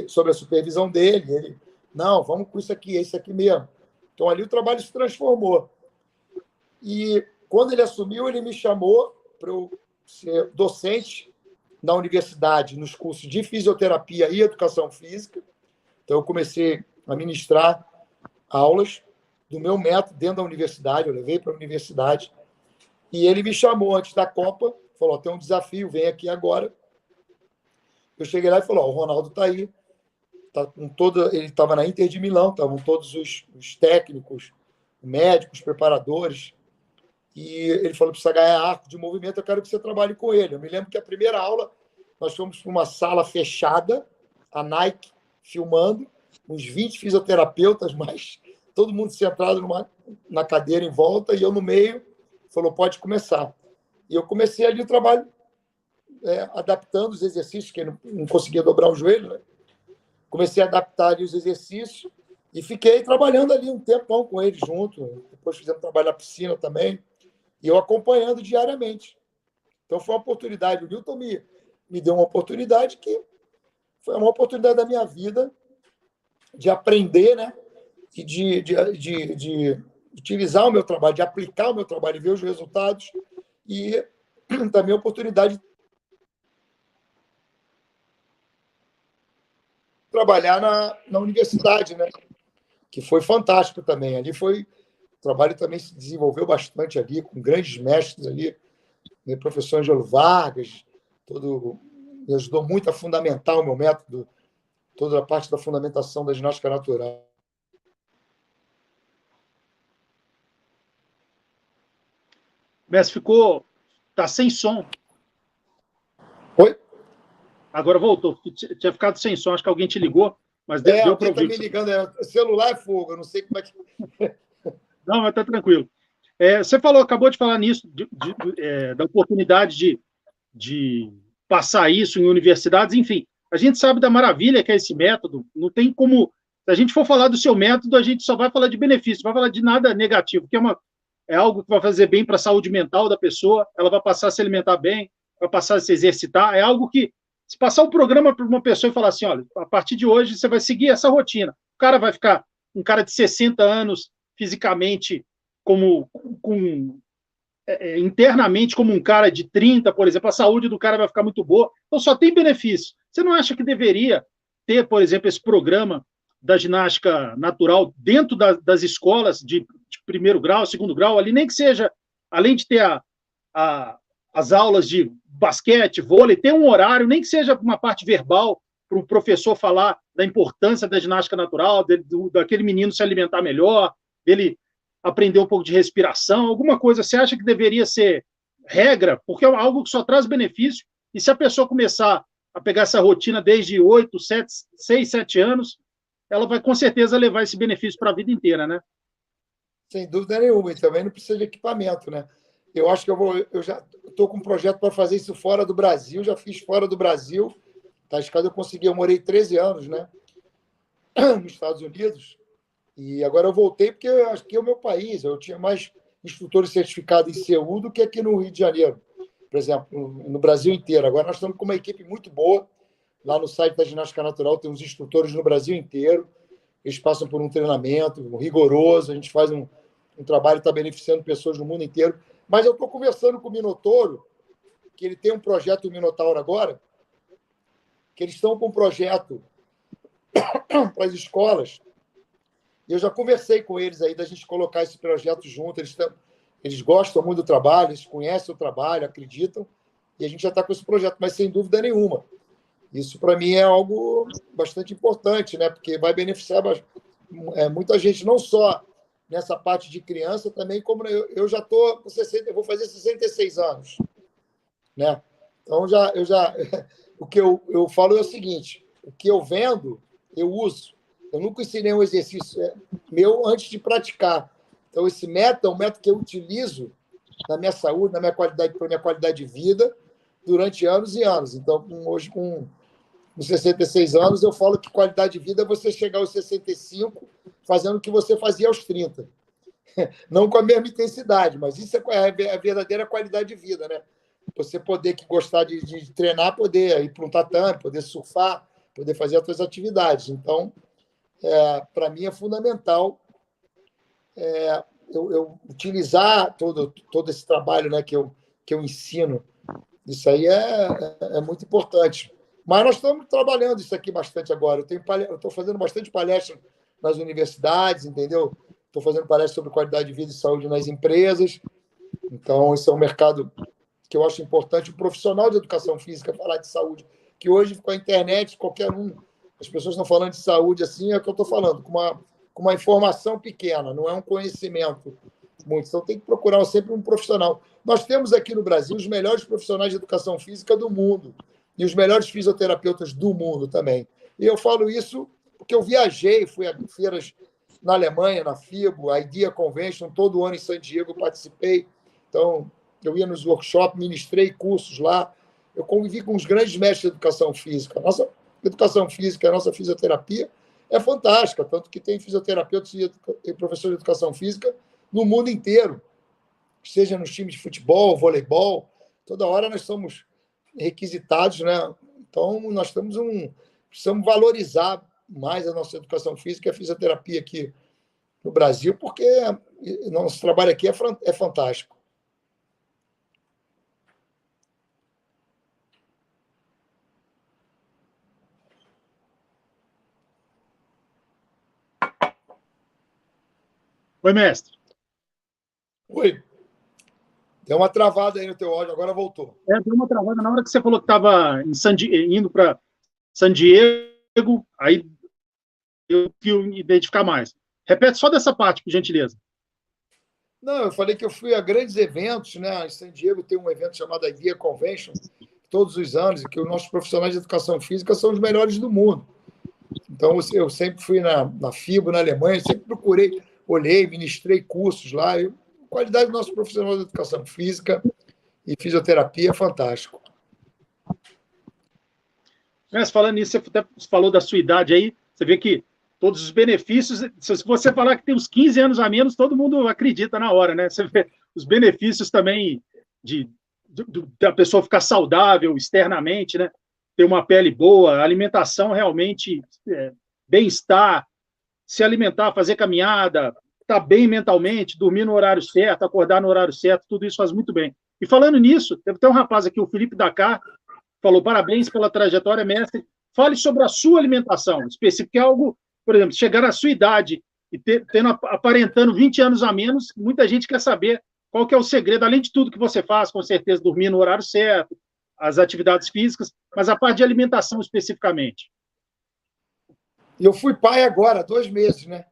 sob a supervisão dele. Ele: não, vamos com isso aqui, é isso aqui mesmo. Então, ali o trabalho se transformou. E, quando ele assumiu, ele me chamou para eu ser docente na universidade, nos cursos de fisioterapia e educação física. Então, eu comecei a ministrar aulas do meu método dentro da universidade, eu levei para a universidade. E ele me chamou antes da Copa, falou: tem um desafio, vem aqui agora. Eu cheguei lá e falei: o Ronaldo está aí. Ele estava na Inter de Milão, estavam todos os técnicos, médicos, preparadores. E ele falou: precisa ganhar arco de movimento, eu quero que você trabalhe com ele. Eu me lembro que a primeira aula, nós fomos para uma sala fechada, a Nike filmando, uns 20 fisioterapeutas, mas todo mundo sentado na cadeira em volta, e eu no meio. falou, pode começar. E eu comecei ali o trabalho, adaptando os exercícios, que não conseguia dobrar o joelho, né? Comecei a adaptar ali os exercícios e fiquei trabalhando ali um tempão com ele junto. Depois fizemos trabalho na piscina também, e eu acompanhando diariamente. Então foi uma oportunidade. O Newton me deu uma oportunidade que foi uma oportunidade da minha vida de aprender, né? E de utilizar o meu trabalho, de aplicar o meu trabalho e ver os resultados. E também a oportunidade de trabalhar na universidade, né? Que foi fantástico também. Ali foi... O trabalho também se desenvolveu bastante ali, com grandes mestres ali, meu professor Angelo Vargas, me ajudou muito a fundamentar o meu método, toda a parte da fundamentação da ginástica natural. Mestre, tá sem som. Oi? Agora voltou. Tinha ficado sem som, acho que alguém te ligou, mas deu para ouvir. Alguém está me ligando, celular é fogo, eu não sei como é que... Não, mas está tranquilo. Você acabou de falar nisso, da oportunidade de passar isso em universidades, enfim. A gente sabe da maravilha que é esse método, não tem como... Se a gente for falar do seu método, a gente só vai falar de benefício, não vai falar de nada negativo, porque é algo que vai fazer bem para a saúde mental da pessoa, ela vai passar a se alimentar bem, vai passar a se exercitar, é algo que, se passar o programa para uma pessoa e falar assim, olha, a partir de hoje você vai seguir essa rotina, o cara vai ficar um cara de 60 anos, fisicamente, internamente como um cara de 30, por exemplo, a saúde do cara vai ficar muito boa, então só tem benefício. Você não acha que deveria ter, por exemplo, esse programa da ginástica natural dentro das escolas de primeiro grau, segundo grau, ali, nem que seja, além de ter as aulas de basquete, vôlei, ter um horário, nem que seja uma parte verbal, para o professor falar da importância da ginástica natural, daquele menino se alimentar melhor, dele aprender um pouco de respiração, alguma coisa. Você acha que deveria ser regra? Porque é algo que só traz benefício, e se a pessoa começar a pegar essa rotina desde 8, 6, 7 anos, ela vai com certeza levar esse benefício para a vida inteira, né? Sem dúvida nenhuma, e também não precisa de equipamento, né? Eu acho que eu já estou com um projeto para fazer isso fora do Brasil, já fiz fora do Brasil, tá? Eu consegui, eu morei 13 anos, né? Nos Estados Unidos, e agora eu voltei porque aqui é o meu país, eu tinha mais instrutores certificados em Seul do que aqui no Rio de Janeiro, por exemplo, no Brasil inteiro. Agora nós estamos com uma equipe muito boa, lá no site da Ginástica Natural tem uns instrutores no Brasil inteiro, eles passam por um treinamento rigoroso, a gente faz um trabalho que está beneficiando pessoas no mundo inteiro. Mas eu estou conversando com o Minotouro, que ele tem um projeto, o Minotauro agora, que eles estão com um projeto para as escolas. Eu já conversei com eles aí da gente colocar esse projeto junto. Eles gostam muito do trabalho, eles conhecem o trabalho, acreditam, e a gente já está com esse projeto, mas sem dúvida nenhuma. Isso, para mim, é algo bastante importante, né? Porque vai beneficiar muita gente, não só nessa parte de criança, também como eu já estou com 60, eu vou fazer 66 anos, né? Então, o que eu falo é o seguinte, o que eu vendo, eu uso. Eu nunca ensinei um exercício meu antes de praticar. Então, esse método é um método que eu utilizo na minha saúde, para minha qualidade de vida, durante anos e anos. Então, hoje, com 66 anos, eu falo que qualidade de vida é você chegar aos 65 fazendo o que você fazia aos 30. Não com a mesma intensidade, mas isso é a verdadeira qualidade de vida, né? Você poder gostar de treinar, poder ir para um tatame, poder surfar, poder fazer outras atividades. Então, para mim é fundamental eu utilizar todo esse trabalho, né, que eu ensino. Isso aí é muito importante. Mas nós estamos trabalhando isso aqui bastante agora. Eu estou fazendo bastante palestra nas universidades, entendeu? Estou fazendo palestra sobre qualidade de vida e saúde nas empresas. Então, esse é um mercado que eu acho importante. O profissional de educação física falar de saúde, que hoje, com a internet, qualquer um, as pessoas estão falando de saúde assim, é o que eu estou falando, com uma informação pequena, não é um conhecimento muito. Então, tem que procurar sempre um profissional. Nós temos aqui no Brasil os melhores profissionais de educação física do mundo e os melhores fisioterapeutas do mundo também. E eu falo isso porque eu viajei, fui a feiras na Alemanha, na FIBO, a IDEA Convention, todo ano em San Diego, participei. Então, eu ia nos workshops, ministrei cursos lá, eu convivi com os grandes mestres de educação física. Nossa educação física, a nossa fisioterapia é fantástica, tanto que tem fisioterapeutas e professores de educação física no mundo inteiro, seja nos times de futebol, voleibol, toda hora nós somos requisitados, né? Então, nós precisamos valorizar mais a nossa educação física e a fisioterapia aqui no Brasil, porque nosso trabalho aqui é fantástico. Oi, mestre. Oi. Deu uma travada aí no teu áudio, agora voltou. Deu uma travada na hora que você falou que estava indo para San Diego, aí eu fui identificar mais. Repete só dessa parte, por gentileza. Não, eu falei que eu fui a grandes eventos, né? Em San Diego tem um evento chamado Idea Convention, todos os anos, e que os nossos profissionais de educação física são os melhores do mundo. Então, eu sempre fui na FIBO, na Alemanha, sempre procurei, olhei, ministrei cursos lá. A qualidade do nosso profissional de educação física e fisioterapia é fantástico. Mas falando nisso, você até falou da sua idade aí, você vê que todos os benefícios, se você falar que tem uns 15 anos a menos, todo mundo acredita na hora, né? Você vê os benefícios também da pessoa ficar saudável externamente, né? Ter uma pele boa, alimentação realmente, bem-estar, se alimentar, fazer caminhada, estar bem mentalmente, dormir no horário certo, acordar no horário certo, tudo isso faz muito bem. E falando nisso, teve até um rapaz aqui, o Felipe Dakar, falou, parabéns pela trajetória, mestre. Fale sobre a sua alimentação específica, que é algo, por exemplo, chegar na sua idade e aparentando 20 anos a menos, muita gente quer saber qual que é o segredo, além de tudo que você faz, com certeza, dormir no horário certo, as atividades físicas, mas a parte de alimentação especificamente. E eu fui pai agora, 2 meses, né?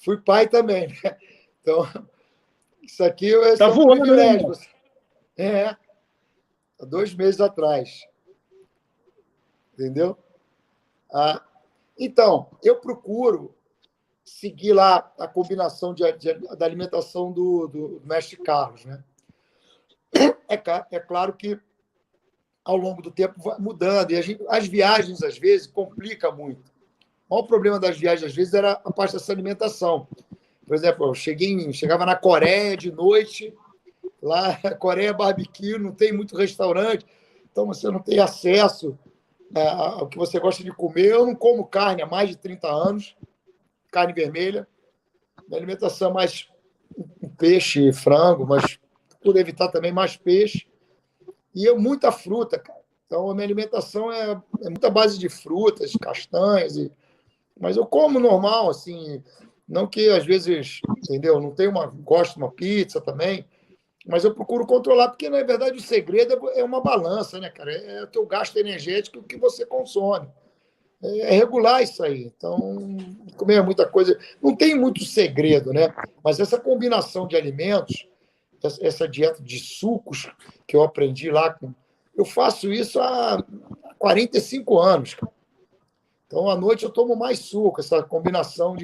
Fui pai também, né? Então, isso aqui é um privilégio. Há 2 meses atrás. Entendeu? Então, eu procuro seguir lá a combinação da alimentação do mestre Carlos, né? É claro que ao longo do tempo vai mudando, e as viagens, às vezes, complica muito. O maior problema das viagens, às vezes, era a parte dessa alimentação. Por exemplo, eu chegava na Coreia de noite, lá, Coreia barbecue, não tem muito restaurante, então você não tem acesso ao que você gosta de comer. Eu não como carne há mais de 30 anos, carne vermelha. Minha alimentação é mais peixe e frango, mas por evitar também mais peixe. E muita fruta, cara. Então, a minha alimentação é muita base de frutas, castanhas. Mas eu como normal, assim. Não que, às vezes, entendeu? Gosto de uma pizza também. Mas eu procuro controlar, porque, na verdade, o segredo é uma balança, né, cara? É o teu gasto energético que você consome. É regular isso aí. Então, comer muita coisa. Não tem muito segredo, né? Mas essa combinação de alimentos, essa dieta de sucos que eu aprendi lá, eu faço isso há 45 anos, cara. Então, à noite eu tomo mais suco, essa combinação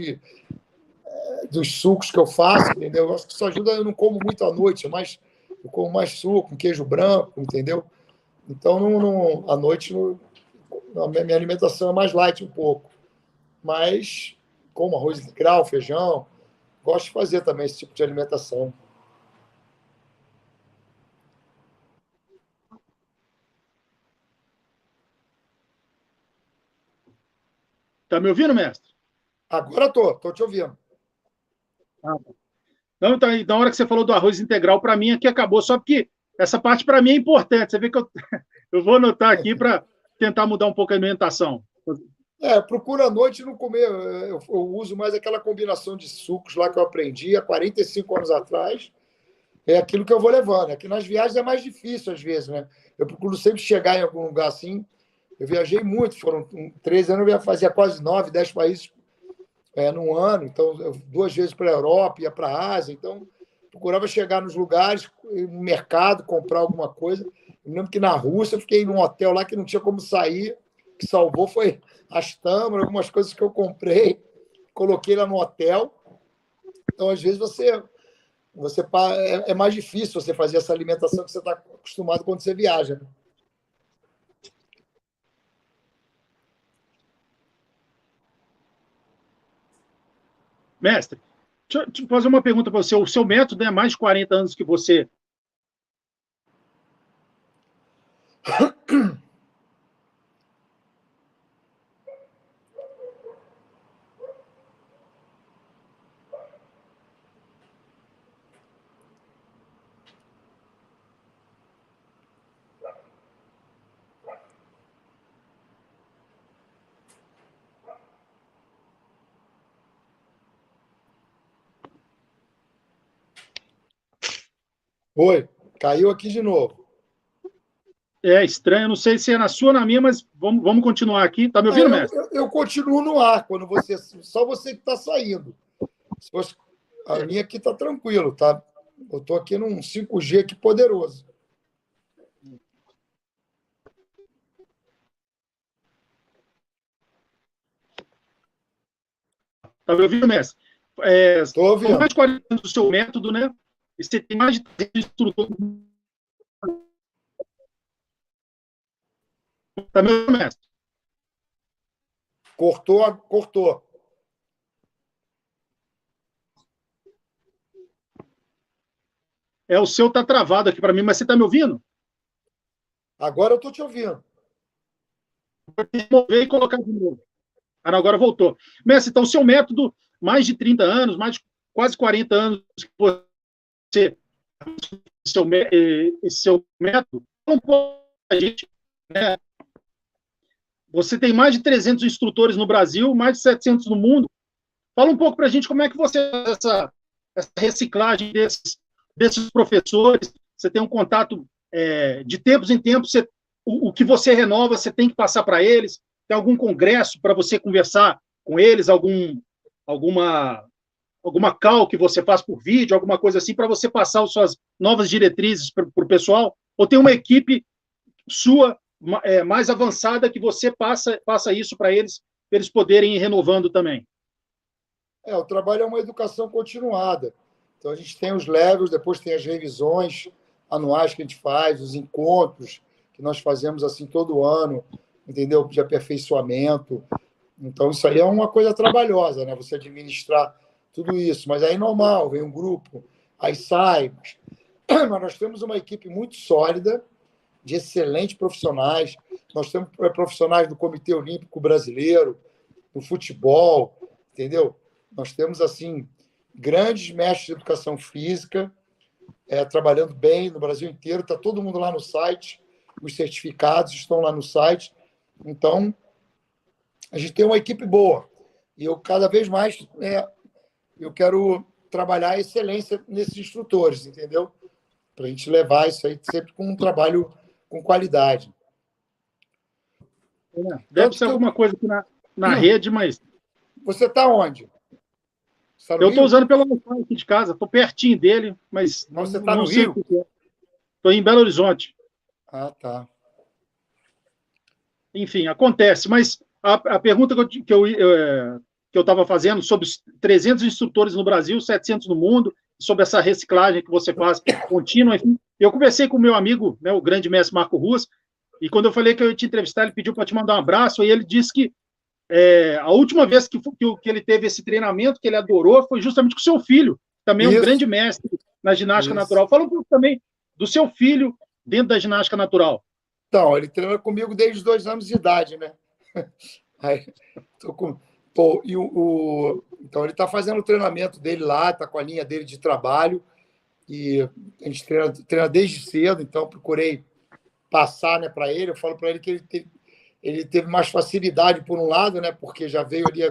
dos sucos que eu faço, entendeu? Eu acho que isso ajuda, eu não como muito à noite, mas eu como mais suco, com queijo branco, entendeu? Então, à noite, a minha alimentação é mais light um pouco. Mas como arroz integral, feijão, gosto de fazer também esse tipo de alimentação. Está me ouvindo, mestre? Agora estou te ouvindo. Não, então, na hora que você falou do arroz integral, para mim aqui acabou, só porque essa parte para mim é importante. Você vê que eu vou anotar aqui para tentar mudar um pouco a alimentação. Procuro à noite não comer. Eu uso mais aquela combinação de sucos lá que eu aprendi há 45 anos atrás. É aquilo que eu vou levando. Aqui nas viagens é mais difícil, às vezes, né? Eu procuro sempre chegar em algum lugar assim. Eu viajei muito, foram 13 anos, eu fazia quase 9, 10 países num ano. Então, 2 vezes para a Europa, ia para a Ásia. Então, procurava chegar nos lugares, no mercado, comprar alguma coisa. Eu lembro que na Rússia eu fiquei num hotel lá que não tinha como sair. O que salvou foi as tâmaras, algumas coisas que eu comprei, coloquei lá no hotel. Então, às vezes, você é mais difícil você fazer essa alimentação que você está acostumado quando você viaja. Né? Mestre, deixa eu fazer uma pergunta para você. O seu método é mais de 40 anos que você. Oi, caiu aqui de novo. É estranho, não sei se é na sua ou na minha, mas vamos continuar aqui. Tá me ouvindo, mestre? Eu continuo no ar, quando só você que está saindo. A minha aqui está tranquilo, tá? Eu estou aqui num 5G aqui poderoso. Tá me ouvindo, mestre? Estou ouvindo. São mais de 40 anos do seu método, né? E você tem mais de 300 instrutores. Tá me ouvindo, mestre? Cortou. O seu tá travado aqui para mim, mas você tá me ouvindo? Agora eu estou te ouvindo. Vou mover e colocar de novo. Ah, não, agora voltou. Mestre, então, o seu método, mais de 30 anos, mais de quase 40 anos que você. Esse seu método, fala um pouco a gente, né? Você tem mais de 300 instrutores no Brasil, mais de 700 no mundo. Fala um pouco para a gente como é que você faz essa reciclagem desses professores. Você tem um contato de tempos em tempos, o que você renova, você tem que passar para eles. Tem algum congresso para você conversar com eles, alguma call que você faz por vídeo, alguma coisa assim, para você passar as suas novas diretrizes para o pessoal? Ou tem uma equipe sua mais avançada que você passa isso para eles poderem ir renovando também? O trabalho é uma educação continuada. Então, a gente tem os levels, depois tem as revisões anuais que a gente faz, os encontros que nós fazemos assim todo ano, entendeu? De aperfeiçoamento. Então, isso aí é uma coisa trabalhosa, né? Você administrar tudo isso. Mas aí, normal, vem um grupo, aí sai. Mas nós temos uma equipe muito sólida, de excelentes profissionais. Nós temos profissionais do Comitê Olímpico Brasileiro, do futebol, entendeu? Nós temos, assim, grandes mestres de educação física, trabalhando bem no Brasil inteiro. Está todo mundo lá no site, os certificados estão lá no site. Então, a gente tem uma equipe boa. E eu, cada vez mais, eu quero trabalhar a excelência nesses instrutores, entendeu? Para a gente levar isso aí sempre com um trabalho com qualidade. Deve ser alguma coisa aqui na rede, mas... Você está onde? Eu estou usando pelo Wi-Fi aqui de casa, estou pertinho dele, mas você está no Rio? Estou em Belo Horizonte. Ah, tá. Enfim, acontece. Mas a pergunta que eu estava fazendo sobre os 300 instrutores no Brasil, 700 no mundo, sobre essa reciclagem que você faz contínua, enfim, eu conversei com o meu amigo, né, o grande mestre Marco Ruas, e quando eu falei que eu ia te entrevistar, ele pediu para te mandar um abraço, e ele disse que a última vez que ele teve esse treinamento, que ele adorou, foi justamente com o seu filho, também um grande mestre na ginástica natural. Fala um pouco também do seu filho dentro da ginástica natural. Então, ele treina comigo desde os 2 anos de idade, né? Aí, então, ele está fazendo o treinamento dele lá, está com a linha dele de trabalho, e a gente treina desde cedo, então procurei passar, né, para ele. Eu falo para ele que ele teve mais facilidade por um lado, né, porque já veio ali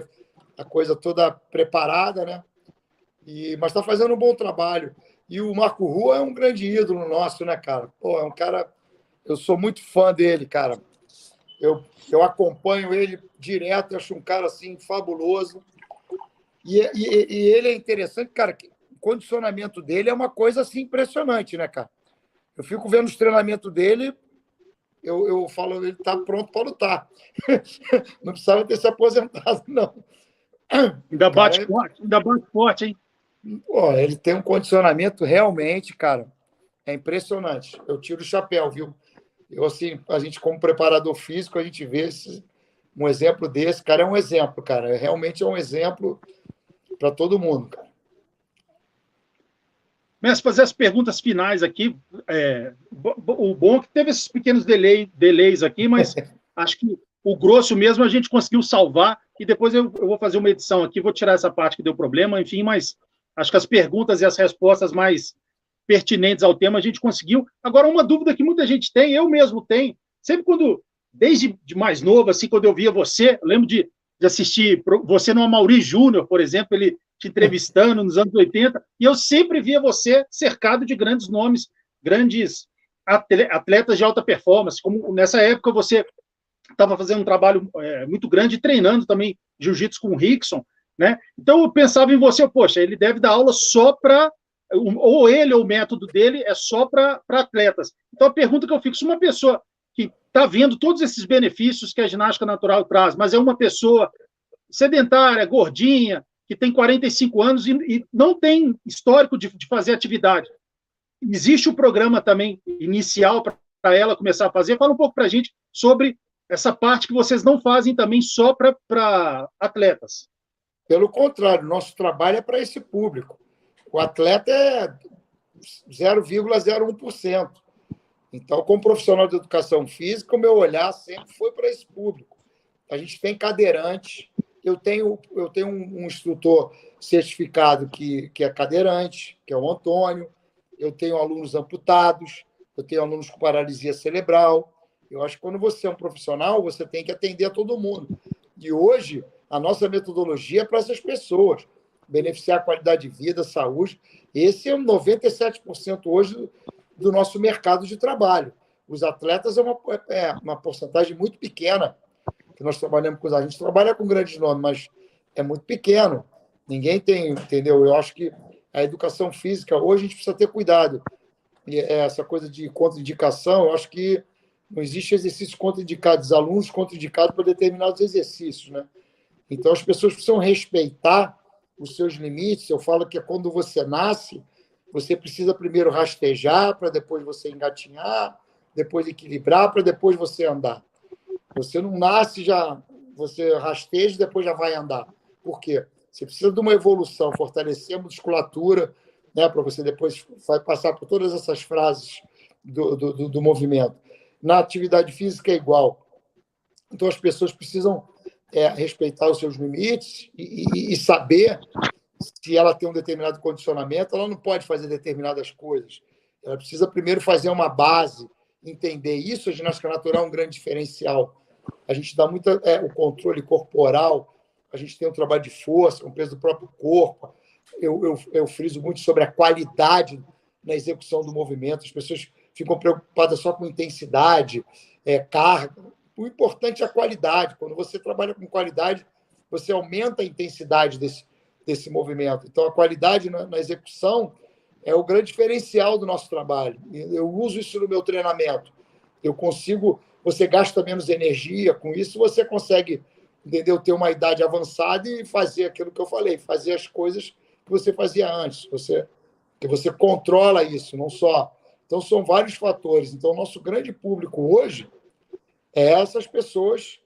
a coisa toda preparada, né, mas está fazendo um bom trabalho. E o Marco Rua é um grande ídolo nosso, né, cara? Pô, é um cara... Eu sou muito fã dele, cara. Eu acompanho ele direto, acho um cara, assim, fabuloso. E ele é interessante, cara, o condicionamento dele é uma coisa, assim, impressionante, né, cara? Eu fico vendo os treinamentos dele, eu falo, ele está pronto para lutar. Não precisava ter se aposentado, não. Ainda bate forte, hein? Pô, ele tem um condicionamento realmente, cara, é impressionante. Eu tiro o chapéu, viu? Eu, assim, a gente, como preparador físico, a gente vê um exemplo desse. Cara, é um exemplo, cara. Realmente é um exemplo para todo mundo, cara. Mestre, fazer as perguntas finais aqui. O bom é que teve esses pequenos delays aqui, mas acho que o grosso mesmo a gente conseguiu salvar. E depois eu vou fazer uma edição aqui, vou tirar essa parte que deu problema, enfim, mas acho que as perguntas e as respostas mais pertinentes ao tema a gente conseguiu. Agora, uma dúvida que muita gente tem, eu mesmo tenho, sempre quando, desde de mais novo, assim, quando eu via você, eu lembro de assistir você no Amaury Júnior, por exemplo, ele te entrevistando nos anos 80, e eu sempre via você cercado de grandes nomes, grandes atletas de alta performance, como nessa época você estava fazendo um trabalho muito grande, treinando também jiu-jitsu com o Rickson, né? Então eu pensava em você, poxa, ele deve dar aula só para, ou ele, ou o método dele é só para atletas. Então a pergunta que eu fico, se uma pessoa que está vendo todos esses benefícios que a ginástica natural traz, mas é uma pessoa sedentária, gordinha, que tem 45 anos e não tem histórico de fazer atividade. Existe o programa também inicial para ela começar a fazer? Fala um pouco para a gente sobre essa parte que vocês não fazem também só para atletas. Pelo contrário, nosso trabalho é para esse público. O atleta é 0,01%. Então, como profissional de educação física, o meu olhar sempre foi para esse público. A gente tem cadeirantes. Eu tenho um instrutor certificado que é cadeirante, que é o Antônio. Eu tenho alunos amputados. Eu tenho alunos com paralisia cerebral. Eu acho que quando você é um profissional, você tem que atender a todo mundo. E hoje, a nossa metodologia é para essas pessoas. Beneficiar a qualidade de vida, saúde. Esse é um 97% hoje do nosso mercado de trabalho. Os atletas é uma porcentagem muito pequena que nós trabalhamos com. A gente trabalha com grandes nomes, mas é muito pequeno. Ninguém tem, entendeu? Eu acho que a educação física, hoje a gente precisa ter cuidado. E essa coisa de contraindicação, eu acho que não existe exercício contraindicado, alunos contraindicados para determinados exercícios, né? Então, as pessoas precisam respeitar os seus limites. Eu falo que é quando você nasce, você precisa primeiro rastejar, para depois você engatinhar, depois equilibrar, para depois você andar. Você não nasce já, você rasteja e depois já vai andar. Por quê? Você precisa de uma evolução, fortalecer a musculatura, né, para você depois vai passar por todas essas frases do movimento. Na atividade física é igual. Então, as pessoas precisam respeitar os seus limites e saber se ela tem um determinado condicionamento, ela não pode fazer determinadas coisas. Ela precisa primeiro fazer uma base, entender isso. A ginástica natural é um grande diferencial. A gente dá muito o controle corporal, a gente tem um trabalho de força, com o peso do próprio corpo. Eu friso muito sobre a qualidade na execução do movimento. As pessoas ficam preocupadas só com intensidade, carga. O importante é a qualidade. Quando você trabalha com qualidade, você aumenta a intensidade desse movimento. Então, a qualidade na execução é o grande diferencial do nosso trabalho. Eu uso isso no meu treinamento. Você gasta menos energia, com isso você consegue, entendeu, ter uma idade avançada e fazer aquilo que eu falei, fazer as coisas que você fazia antes. Que você controla isso, não só. Então, são vários fatores. Então, o nosso grande público hoje é essas pessoas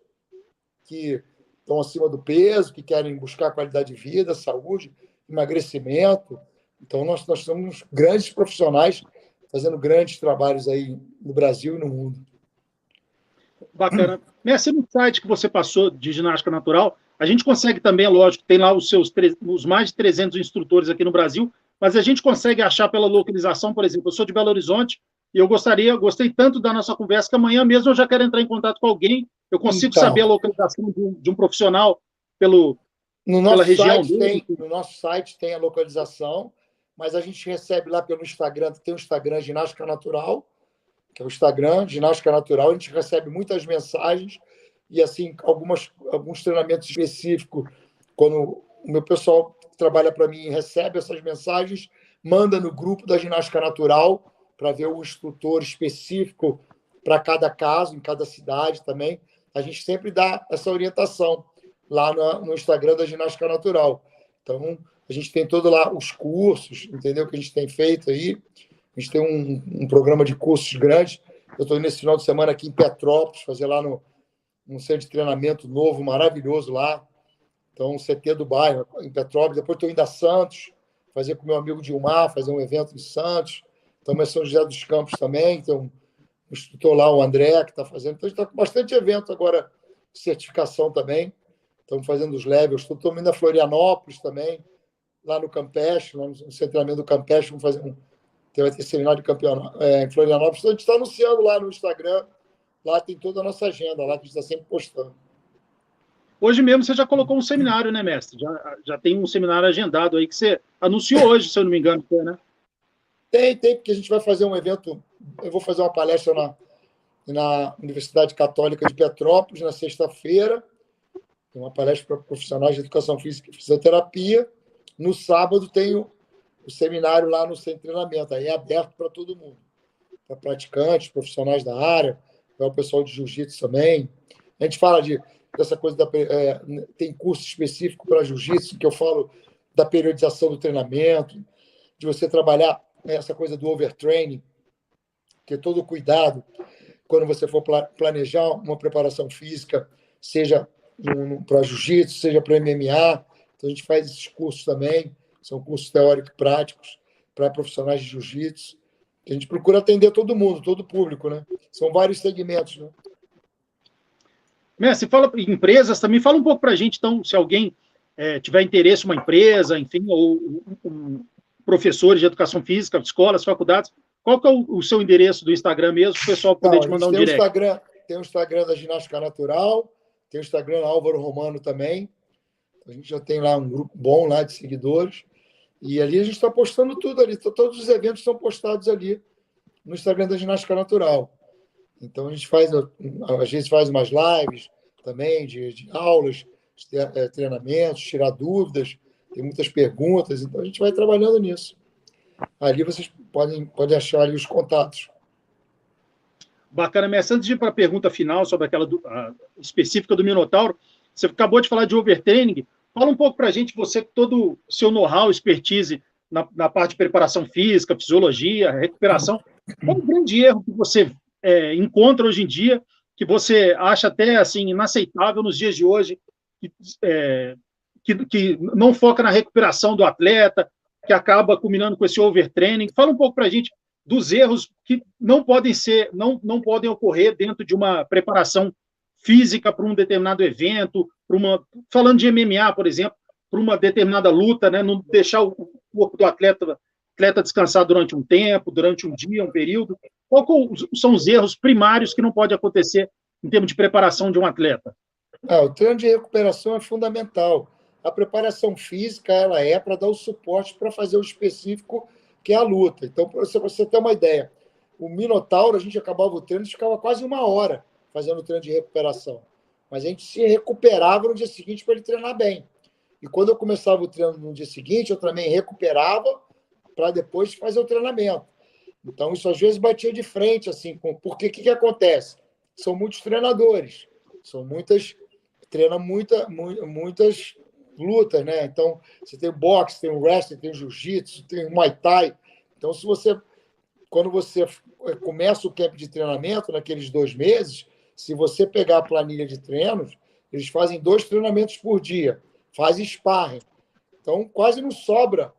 que estão acima do peso, que querem buscar qualidade de vida, saúde, emagrecimento. Então, nós somos grandes profissionais fazendo grandes trabalhos aí no Brasil e no mundo. Bacana. Nesse site que você passou de ginástica natural, a gente consegue também, lógico, tem lá os mais de 300 instrutores aqui no Brasil, mas a gente consegue achar pela localização, por exemplo, eu sou de Belo Horizonte, e eu gostei tanto da nossa conversa, que amanhã mesmo eu já quero entrar em contato com alguém, eu consigo saber a localização de um profissional pela região dele. No nosso site tem a localização, mas a gente recebe lá pelo Instagram, tem o Instagram Ginástica Natural, que é o Instagram Ginástica Natural, a gente recebe muitas mensagens e assim alguns treinamentos específicos, quando o meu pessoal que trabalha para mim recebe essas mensagens, manda no grupo da Ginástica Natural para ver o instrutor específico para cada caso, em cada cidade também. A gente sempre dá essa orientação lá no Instagram da Ginástica Natural. Então, A gente tem todos lá os cursos, entendeu? Que a gente tem feito aí. A gente tem um programa de cursos grande. Eu estou nesse final de semana aqui em Petrópolis, fazer lá num centro de treinamento novo, maravilhoso lá. Então, CT do bairro, em Petrópolis. Depois estou indo a Santos, fazer com meu amigo Dilmar, fazer um evento em Santos. Estamos em São José dos Campos também. Tem um instrutor lá, o André, que está fazendo. Então, a gente está com bastante evento agora, de certificação também. Estamos fazendo os levels. Estou indo a Florianópolis também, lá no Campeche, lá no centro de treinamento do Campeche. Vamos fazer vai ter seminário de campeonato em Florianópolis. Então, a gente está anunciando lá no Instagram. Lá tem toda a nossa agenda, lá que a gente está sempre postando. Hoje mesmo você já colocou um seminário, né, mestre? Já tem um seminário agendado aí que você anunciou hoje, se eu não me engano, né? Tem, porque a gente vai fazer um evento. Eu vou fazer uma palestra na Universidade Católica de Petrópolis, na sexta-feira. Tem uma palestra para profissionais de educação física e fisioterapia. No sábado tem o seminário lá no centro de treinamento. Aí é aberto para todo mundo. Para praticantes, profissionais da área, para o pessoal de jiu-jitsu também. A gente fala dessa coisa tem curso específico para jiu-jitsu, que eu falo da periodização do treinamento, de você trabalhar essa coisa do overtraining, ter todo o cuidado quando você for planejar uma preparação física, seja para jiu-jitsu, seja para MMA. Então, a gente faz esses cursos também, são cursos teóricos e práticos para profissionais de jiu-jitsu. A gente procura atender todo mundo, todo o público, né? São vários segmentos, né? Mestre, fala empresas também, fala um pouco para a gente, então, se alguém tiver interesse, uma empresa, enfim, ou professores de educação física, escolas, faculdades, qual que é o seu endereço do Instagram mesmo, para o pessoal poder te mandar um direct? Tem o Instagram da Ginástica Natural, tem o Instagram Álvaro Romano também. A gente já tem lá um grupo bom lá de seguidores. E ali a gente está postando tudo ali. Todos os eventos são postados ali no Instagram da Ginástica Natural. Então, a gente às vezes faz umas lives também de aulas, de treinamentos, tirar dúvidas, tem muitas perguntas. Então, a gente vai trabalhando nisso. Ali vocês podem achar ali os contatos. Bacana, Mestre. Antes de ir para a pergunta final sobre aquela específica do Minotauro, você acabou de falar de overtraining. Fala um pouco para a gente, você, todo o seu know-how, expertise na parte de preparação física, fisiologia, recuperação. Qual é o grande erro que você encontra hoje em dia, que você acha até assim, inaceitável nos dias de hoje, que não foca na recuperação do atleta, que acaba culminando com esse overtraining? Fala um pouco para a gente dos erros que não podem ocorrer dentro de uma preparação física para um determinado evento, falando de MMA, por exemplo, para uma determinada luta, né? Não deixar o corpo do atleta descansar durante um tempo, durante um dia, um período. Quais são os erros primários que não pode acontecer em termos de preparação de um atleta? O treino de recuperação é fundamental. A preparação física ela é para dar o suporte para fazer o específico, que é a luta. Então, para você ter uma ideia, o Minotauro, a gente acabava o treino e ficava quase 1 hora fazendo o treino de recuperação. Mas a gente se recuperava no dia seguinte para ele treinar bem. E quando eu começava o treino no dia seguinte, eu também recuperava para depois fazer o treinamento. Então, isso às vezes batia de frente, assim, porque o que acontece? São muitos treinadores, treinam muitas lutas, né? Então, você tem o boxe, tem o wrestling, tem o jiu-jitsu, tem o muay thai. Então, quando você começa o camp de treinamento, naqueles 2 meses, se você pegar a planilha de treinos, eles fazem 2 treinamentos por dia, fazem sparring. Então, quase não sobra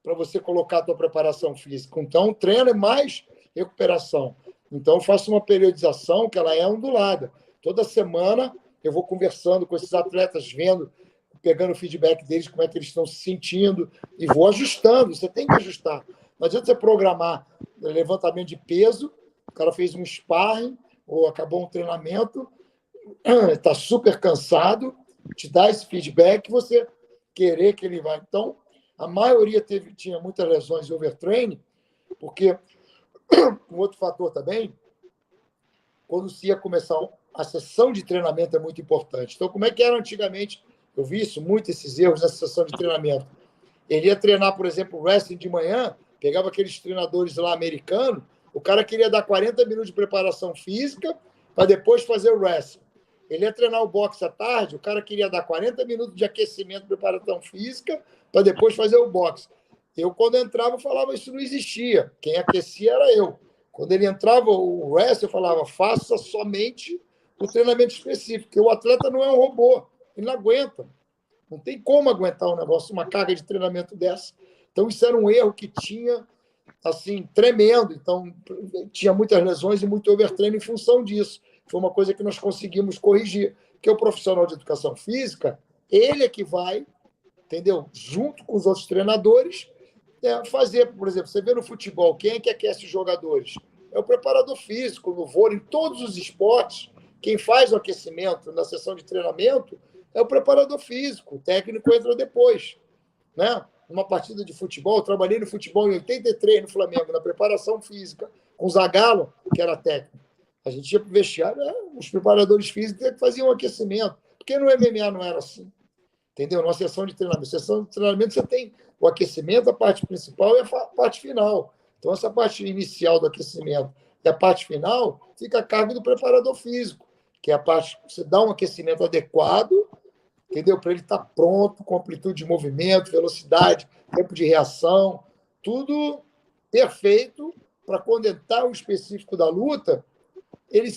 para você colocar a tua preparação física. Então, o treino é mais recuperação. Então, eu faço uma periodização que ela é ondulada. Toda semana eu vou conversando com esses atletas, pegando o feedback deles, como é que eles estão se sentindo, e vou ajustando. Você tem que ajustar. Não adianta você programar levantamento de peso, o cara fez um sparring, ou acabou um treinamento, está super cansado, te dá esse feedback, você querer que ele vá. Então, a maioria tinha muitas lesões de overtraining, porque um outro fator também, quando se ia começar a sessão de treinamento é muito importante. Então, como é que era antigamente? Eu vi esses erros nessa sessão de treinamento. Ele ia treinar, por exemplo, wrestling de manhã, pegava aqueles treinadores lá americanos, o cara queria dar 40 minutos de preparação física para depois fazer o wrestling. Ele ia treinar o boxe à tarde, o cara queria dar 40 minutos de aquecimento, preparação física, para depois fazer o boxe. Eu, quando entrava, eu falava, isso não existia. Quem aquecia era eu. Quando ele entrava, o wrestling, eu falava, faça somente o treinamento específico, porque o atleta não é um robô, ele não aguenta. Não tem como aguentar um negócio, uma carga de treinamento dessa. Então, isso era um erro que tinha, assim, tremendo. Então, tinha muitas lesões e muito overtreino em função disso. Foi uma coisa que nós conseguimos corrigir. Porque o profissional de educação física, ele é que vai, entendeu? Junto com os outros treinadores, fazer, por exemplo, você vê no futebol, quem é que aquece os jogadores? É o preparador físico, no vôlei, em todos os esportes, quem faz o aquecimento na sessão de treinamento é o preparador físico, o técnico entra depois. Né? Numa partida de futebol, eu trabalhei no futebol em 83 no Flamengo, na preparação física, com o Zagallo, que era técnico. A gente ia para o vestiário, os preparadores físicos que faziam o aquecimento, porque no MMA não era assim. Entendeu? Numa sessão de treinamento. Sessão de treinamento você tem o aquecimento, a parte principal e a parte final. Então, essa parte inicial do aquecimento e a parte final fica a cargo do preparador físico, que é a parte que você dá um aquecimento adequado, entendeu? Para ele estar pronto, com amplitude de movimento, velocidade, tempo de reação, tudo perfeito para quando entrar o específico da luta, ele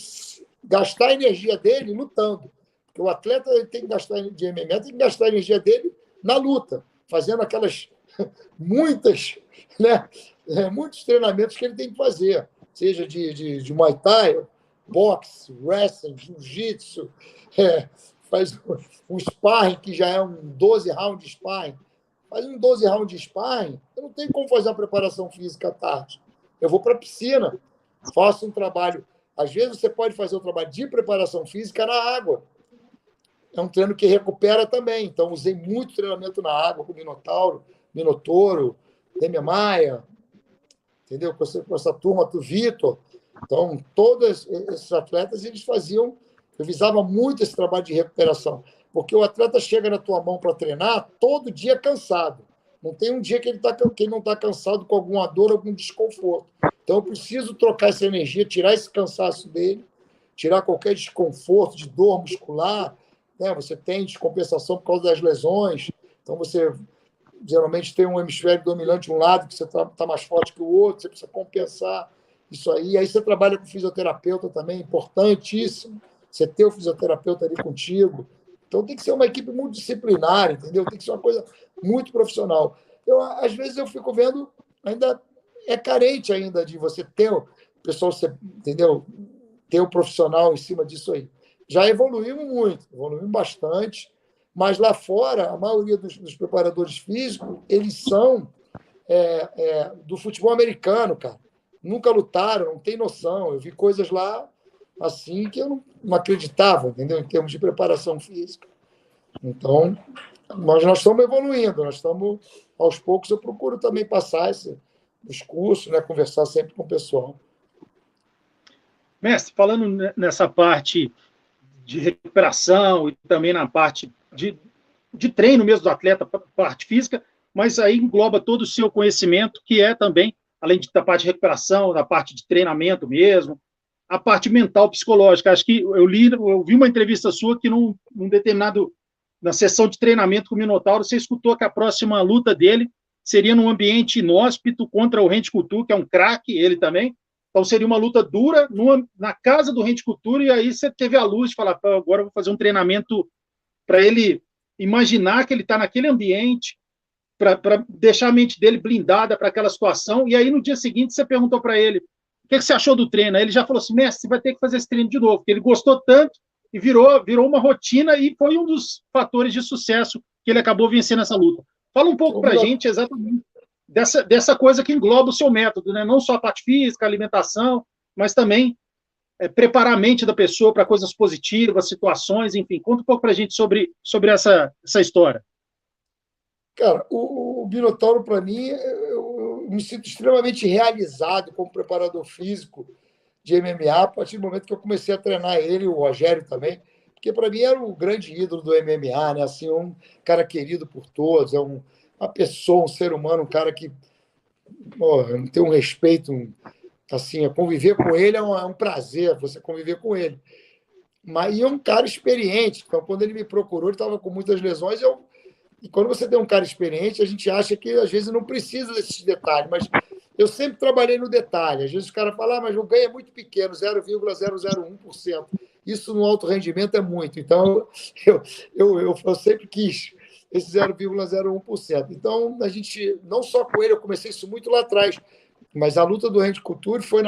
gastar a energia dele lutando. Porque o atleta ele tem que gastar de MMA, tem que gastar a energia dele na luta, fazendo aquelas muitos treinamentos que ele tem que fazer, seja de Muay Thai, boxe, wrestling, jiu-jitsu, faz um sparring, que já é um 12 rounds de sparring. Faz um 12 rounds de sparring, eu não tenho como fazer uma preparação física à tarde. Eu vou para a piscina, faço um trabalho. Às vezes você pode fazer o trabalho de preparação física na água. É um treino que recupera também. Então, usei muito treinamento na água com Minotauro, Minotouro, Demian Maia, entendeu? Com essa turma do Vitor. Então, todos esses atletas, eles faziam... Eu visava muito esse trabalho de recuperação, porque o atleta chega na tua mão para treinar todo dia cansado. Não tem um dia que ele não está cansado com alguma dor, algum desconforto. Então, eu preciso trocar essa energia, tirar esse cansaço dele, tirar qualquer desconforto de dor muscular. Né? Você tem descompensação por causa das lesões. Então, você geralmente tem um hemisfério dominante, um lado que você está mais forte que o outro, você precisa compensar isso aí. Aí você trabalha com fisioterapeuta também, importantíssimo. Você ter o fisioterapeuta ali contigo. Então, tem que ser uma equipe multidisciplinar, entendeu? Tem que ser uma coisa muito profissional. Às vezes, eu fico vendo, ainda é carente ainda de você ter o pessoal, entendeu? Ter o profissional em cima disso aí. Já evoluímos muito, evoluímos bastante, mas lá fora, a maioria dos preparadores físicos, eles são do futebol americano, cara. Nunca lutaram, não tem noção. Eu vi coisas lá assim que eu não acreditava, entendeu? Em termos de preparação física. Então, nós estamos evoluindo, nós estamos, aos poucos, eu procuro também passar os cursos, né? Conversar sempre com o pessoal. Mestre, falando nessa parte de recuperação e também na parte de treino mesmo do atleta, parte física, mas aí engloba todo o seu conhecimento, que é também, além da parte de recuperação, da parte de treinamento mesmo, a parte mental, psicológica. Acho que eu vi uma entrevista sua que na sessão de treinamento com o Minotauro, você escutou que a próxima luta dele seria num ambiente inóspito contra o Rende Couture, que é um craque, ele também. Então seria uma luta dura na casa do Rende Couture, e aí você teve a luz de falar, agora eu vou fazer um treinamento para ele imaginar que ele está naquele ambiente, para deixar a mente dele blindada para aquela situação, e aí no dia seguinte você perguntou para ele, o que você achou do treino? Aí ele já falou assim, mestre, você vai ter que fazer esse treino de novo, porque ele gostou tanto e virou uma rotina e foi um dos fatores de sucesso que ele acabou vencendo essa luta. Fala um pouco para a gente exatamente dessa coisa que engloba o seu método, né? Não só a parte física, a alimentação, mas também preparar a mente da pessoa para coisas positivas, situações, enfim. Conta um pouco para a gente sobre essa história. Cara, o Minotauro, para mim, eu me sinto extremamente realizado como preparador físico de MMA a partir do momento que eu comecei a treinar ele, o Rogério também, porque para mim era o grande ídolo do MMA, né? Assim, um cara querido por todos, uma pessoa, um ser humano, um cara que tem um respeito, assim, conviver com ele é um prazer, você conviver com ele. E é um cara experiente, então quando ele me procurou, ele estava com muitas lesões, eu E quando você tem um cara experiente, a gente acha que às vezes não precisa desses detalhes, mas eu sempre trabalhei no detalhe. Às vezes o cara fala, mas o ganho é muito pequeno, 0,001%. Isso no alto rendimento é muito. Então, eu sempre quis esse 0,01%. Então, a gente, não só com ele, eu comecei isso muito lá atrás, mas a luta do Randy Couture foi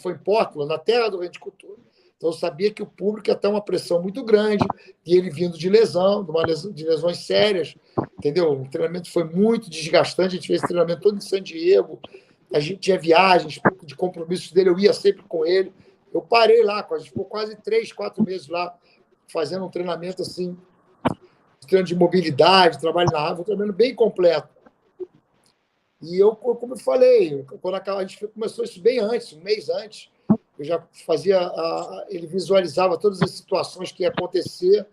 foi em Portland, na terra do Randy Couture. Então, eu sabia que o público ia ter uma pressão muito grande, e ele vindo de lesão, de lesões sérias, entendeu? O treinamento foi muito desgastante, a gente fez treinamento todo em San Diego, a gente tinha viagens de compromissos dele, eu ia sempre com ele. Eu parei lá, a gente ficou quase 3, 4 meses lá, fazendo um treinamento assim, treino de mobilidade, trabalho na água, um treinamento bem completo. E eu, como eu falei, quando a gente começou isso bem antes, um mês antes, eu já fazia, ele visualizava todas as situações que ia acontecer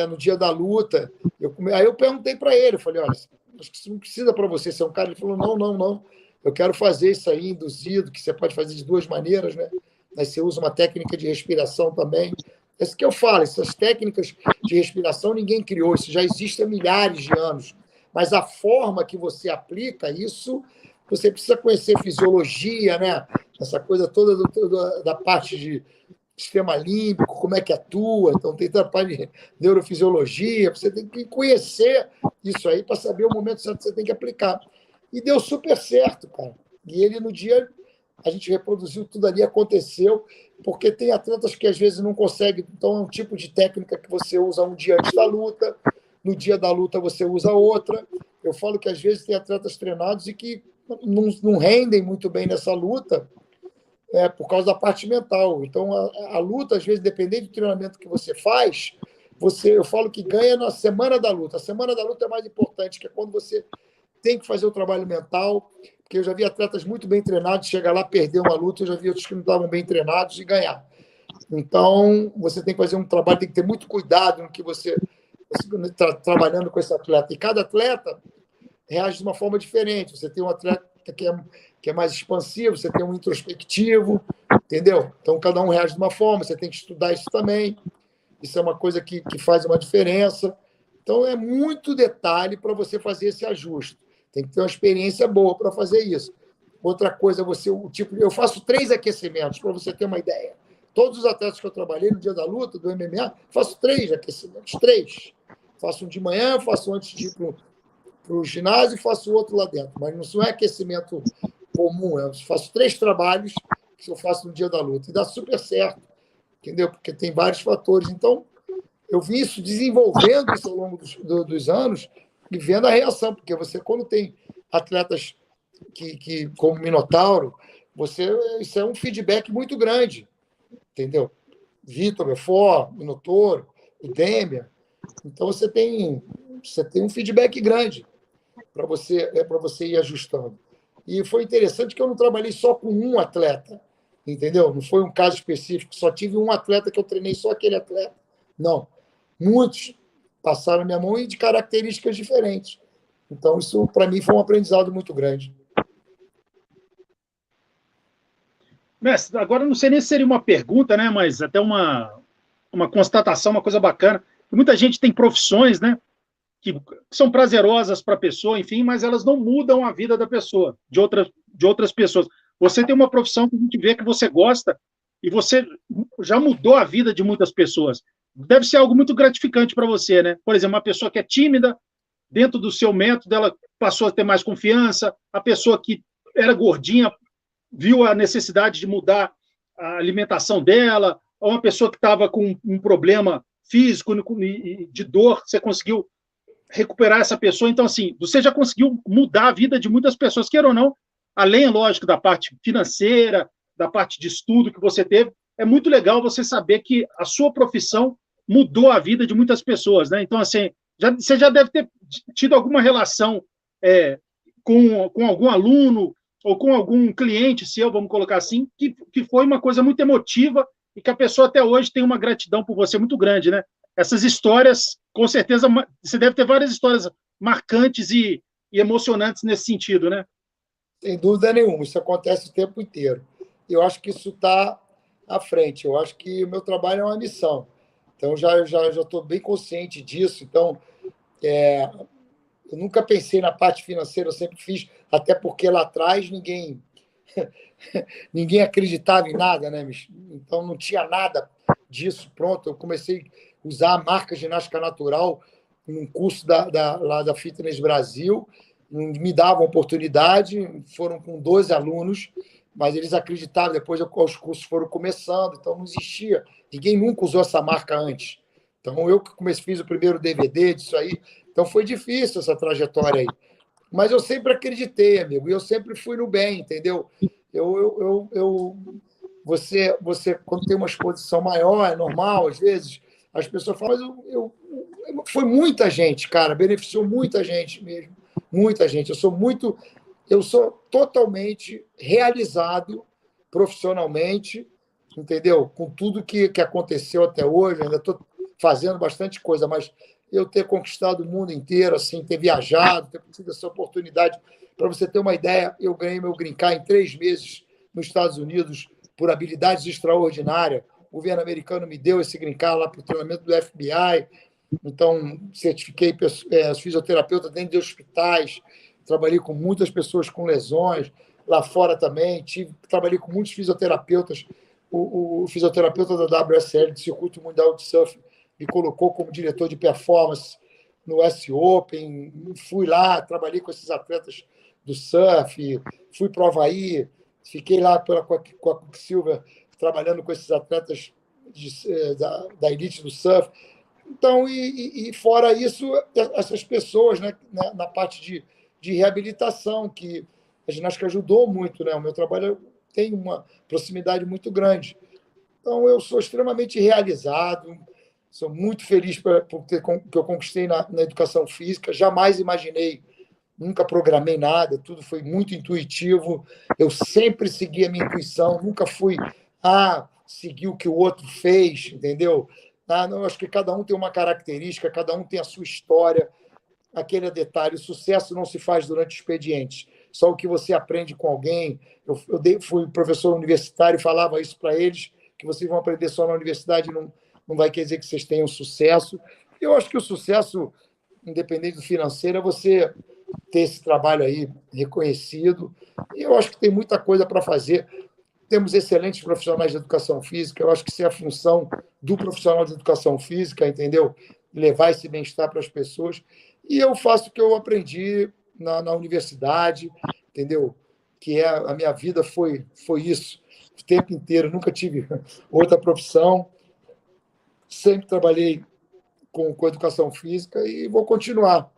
no dia da luta. Aí eu perguntei para ele, eu falei, olha, acho que isso não precisa para você ser um cara. Ele falou, não, eu quero fazer isso aí induzido, que você pode fazer de duas maneiras, né? Aí você usa uma técnica de respiração também. É isso que eu falo, essas técnicas de respiração ninguém criou, isso já existe há milhares de anos. Mas a forma que você aplica isso, você precisa conhecer fisiologia, né? Essa coisa toda da parte de sistema límbico, como é que atua, então tem toda a parte de neurofisiologia, você tem que conhecer isso aí para saber o momento certo que você tem que aplicar. E deu super certo, cara. E ele, no dia, a gente reproduziu tudo ali, aconteceu, porque tem atletas que às vezes não conseguem, então é um tipo de técnica que você usa um dia antes da luta, no dia da luta você usa outra. Eu falo que às vezes tem atletas treinados e que não rendem muito bem nessa luta, por causa da parte mental. Então, a luta, às vezes, dependendo do treinamento que você faz, eu falo que ganha na semana da luta. A semana da luta é mais importante, que é quando você tem que fazer o trabalho mental, porque eu já vi atletas muito bem treinados chegar lá, perder uma luta, eu já vi outros que não estavam bem treinados e ganhar. Então, você tem que fazer um trabalho, tem que ter muito cuidado no que você está trabalhando com esse atleta. E cada atleta reage de uma forma diferente. Você tem um atleta que é mais expansivo, você tem um introspectivo, entendeu? Então, cada um reage de uma forma, você tem que estudar isso também. Isso é uma coisa que faz uma diferença. Então, é muito detalhe para você fazer esse ajuste. Tem que ter uma experiência boa para fazer isso. Outra coisa, eu faço 3 aquecimentos, para você ter uma ideia. Todos os atletas que eu trabalhei no dia da luta, do MMA, faço 3 aquecimentos, 3. Faço um de manhã, faço antes de ir para o ginásio e faço outro lá dentro. Mas não é aquecimento comum, eu faço 3 trabalhos que eu faço no dia da luta. E dá super certo, entendeu? Porque tem vários fatores. Então, eu vi isso, desenvolvendo isso ao longo dos anos e vendo a reação, porque você, quando tem atletas como Minotauro, isso é um feedback muito grande, entendeu? Vitor Belfort, Minotauro, o Demian. Então, você tem um feedback grande para você ir ajustando. E foi interessante que eu não trabalhei só com um atleta, entendeu? Não foi um caso específico, só tive um atleta que eu treinei só aquele atleta. Não. Muitos passaram na minha mão e de características diferentes. Então, isso, para mim, foi um aprendizado muito grande. Mestre, agora não sei nem se seria uma pergunta, né, mas até uma constatação, uma coisa bacana. Muita gente tem profissões, né, que são prazerosas para a pessoa, enfim, mas elas não mudam a vida da pessoa, de outras pessoas. Você tem uma profissão que a gente vê que você gosta e você já mudou a vida de muitas pessoas. Deve ser algo muito gratificante para você, né? Por exemplo, uma pessoa que é tímida, dentro do seu método, ela passou a ter mais confiança, a pessoa que era gordinha viu a necessidade de mudar a alimentação dela, ou uma pessoa que estava com um problema físico, de dor, você conseguiu recuperar essa pessoa. Então, assim, você já conseguiu mudar a vida de muitas pessoas, queira ou não, além, lógico, da parte financeira, da parte de estudo que você teve. É muito legal você saber que a sua profissão mudou a vida de muitas pessoas, né? Então, assim, você já deve ter tido alguma relação com algum aluno ou com algum cliente seu, vamos colocar assim, que foi uma coisa muito emotiva e que a pessoa até hoje tem uma gratidão por você muito grande, né? Essas histórias, com certeza, você deve ter várias histórias marcantes e emocionantes nesse sentido, né? Sem dúvida nenhuma, isso acontece o tempo inteiro. Eu acho que isso está à frente. Eu acho que o meu trabalho é uma missão. Então, já estou bem consciente disso. Então, Eu nunca pensei na parte financeira, eu sempre fiz, até porque lá atrás ninguém acreditava em nada, né, Mich? Então não tinha nada disso pronto. Eu comecei a usar a marca ginástica natural num curso lá da Fitness Brasil, me davam oportunidade, foram com 12 alunos, mas eles acreditavam, depois os cursos foram começando, então não existia, ninguém nunca usou essa marca antes. Então eu que fiz o primeiro DVD disso aí, então foi difícil essa trajetória aí. Mas eu sempre acreditei, amigo, e eu sempre fui no bem, entendeu? Você, quando tem uma exposição maior, é normal, às vezes, as pessoas falam, mas foi muita gente, cara, beneficiou muita gente mesmo, muita gente. Eu sou totalmente realizado profissionalmente, entendeu? Com tudo que aconteceu até hoje, ainda estou fazendo bastante coisa, mas eu ter conquistado o mundo inteiro, assim, ter viajado, ter tido essa oportunidade. Para você ter uma ideia, eu ganhei meu green card em 3 meses nos Estados Unidos por habilidades extraordinárias. O governo americano me deu esse green card lá para o treinamento do FBI. Então, certifiquei fisioterapeuta dentro de hospitais, trabalhei com muitas pessoas com lesões, lá fora também, trabalhei com muitos fisioterapeutas. O fisioterapeuta da WSL, do Circuito Mundial de Surf, me colocou como diretor de performance no S-Open, fui lá, trabalhei com esses atletas do surf, fui para o Havaí, fiquei lá com a Quicksilver, trabalhando com esses atletas da elite do surf. Então, e fora isso, essas pessoas, né, na parte de reabilitação, que a ginástica ajudou muito, né? O meu trabalho tem uma proximidade muito grande. Então, eu sou extremamente realizado, sou muito feliz por ter que eu conquistei na educação física, jamais imaginei, nunca programei nada, tudo foi muito intuitivo, eu sempre segui a minha intuição, nunca fui seguir o que o outro fez, entendeu? Não, acho que cada um tem uma característica, cada um tem a sua história, aquele detalhe, o sucesso não se faz durante expedientes, só o que você aprende com alguém. Eu fui professor universitário e falava isso para eles, que vocês vão aprender só na universidade, não vai querer dizer que vocês tenham sucesso. Eu acho que o sucesso, independente do financeiro, é você ter esse trabalho aí reconhecido. E eu acho que tem muita coisa para fazer. Temos excelentes profissionais de educação física. Eu acho que isso é a função do profissional de educação física, entendeu? Levar esse bem-estar para as pessoas. E eu faço o que eu aprendi na universidade, entendeu? Que a minha vida foi isso, o tempo inteiro. Nunca tive outra profissão. Sempre trabalhei com educação física e vou continuar.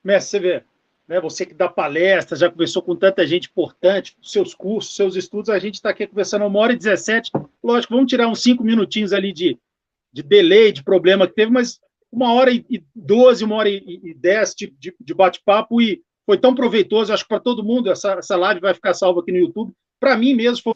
Mestre, você vê, né, você que dá palestra, já conversou com tanta gente importante, seus cursos, seus estudos, a gente está aqui conversando 1h17. Lógico, vamos tirar uns 5 minutinhos ali de delay, de problema que teve, mas 1h12, 1h10 de bate-papo, e foi tão proveitoso, acho que para todo mundo, essa live vai ficar salva aqui no YouTube. Para mim mesmo foi.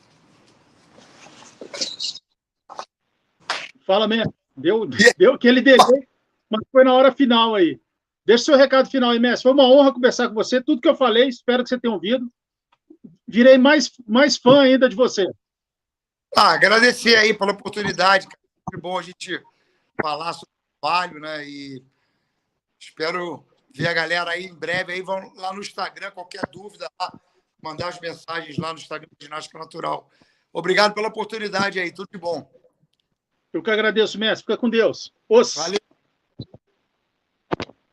Fala mesmo, deu aquele delay, mas foi na hora final aí. Deixa o seu recado final aí, mestre. Foi uma honra conversar com você. Tudo que eu falei, espero que você tenha ouvido. Virei mais fã ainda de você. Agradecer aí pela oportunidade. É bom a gente falar sobre o trabalho, né? E espero ver a galera aí em breve. Aí vão lá no Instagram, qualquer dúvida, mandar as mensagens lá no Instagram de Ginástica Natural. Obrigado pela oportunidade aí. Tudo de bom. Eu que agradeço, mestre. Fica com Deus. Valeu.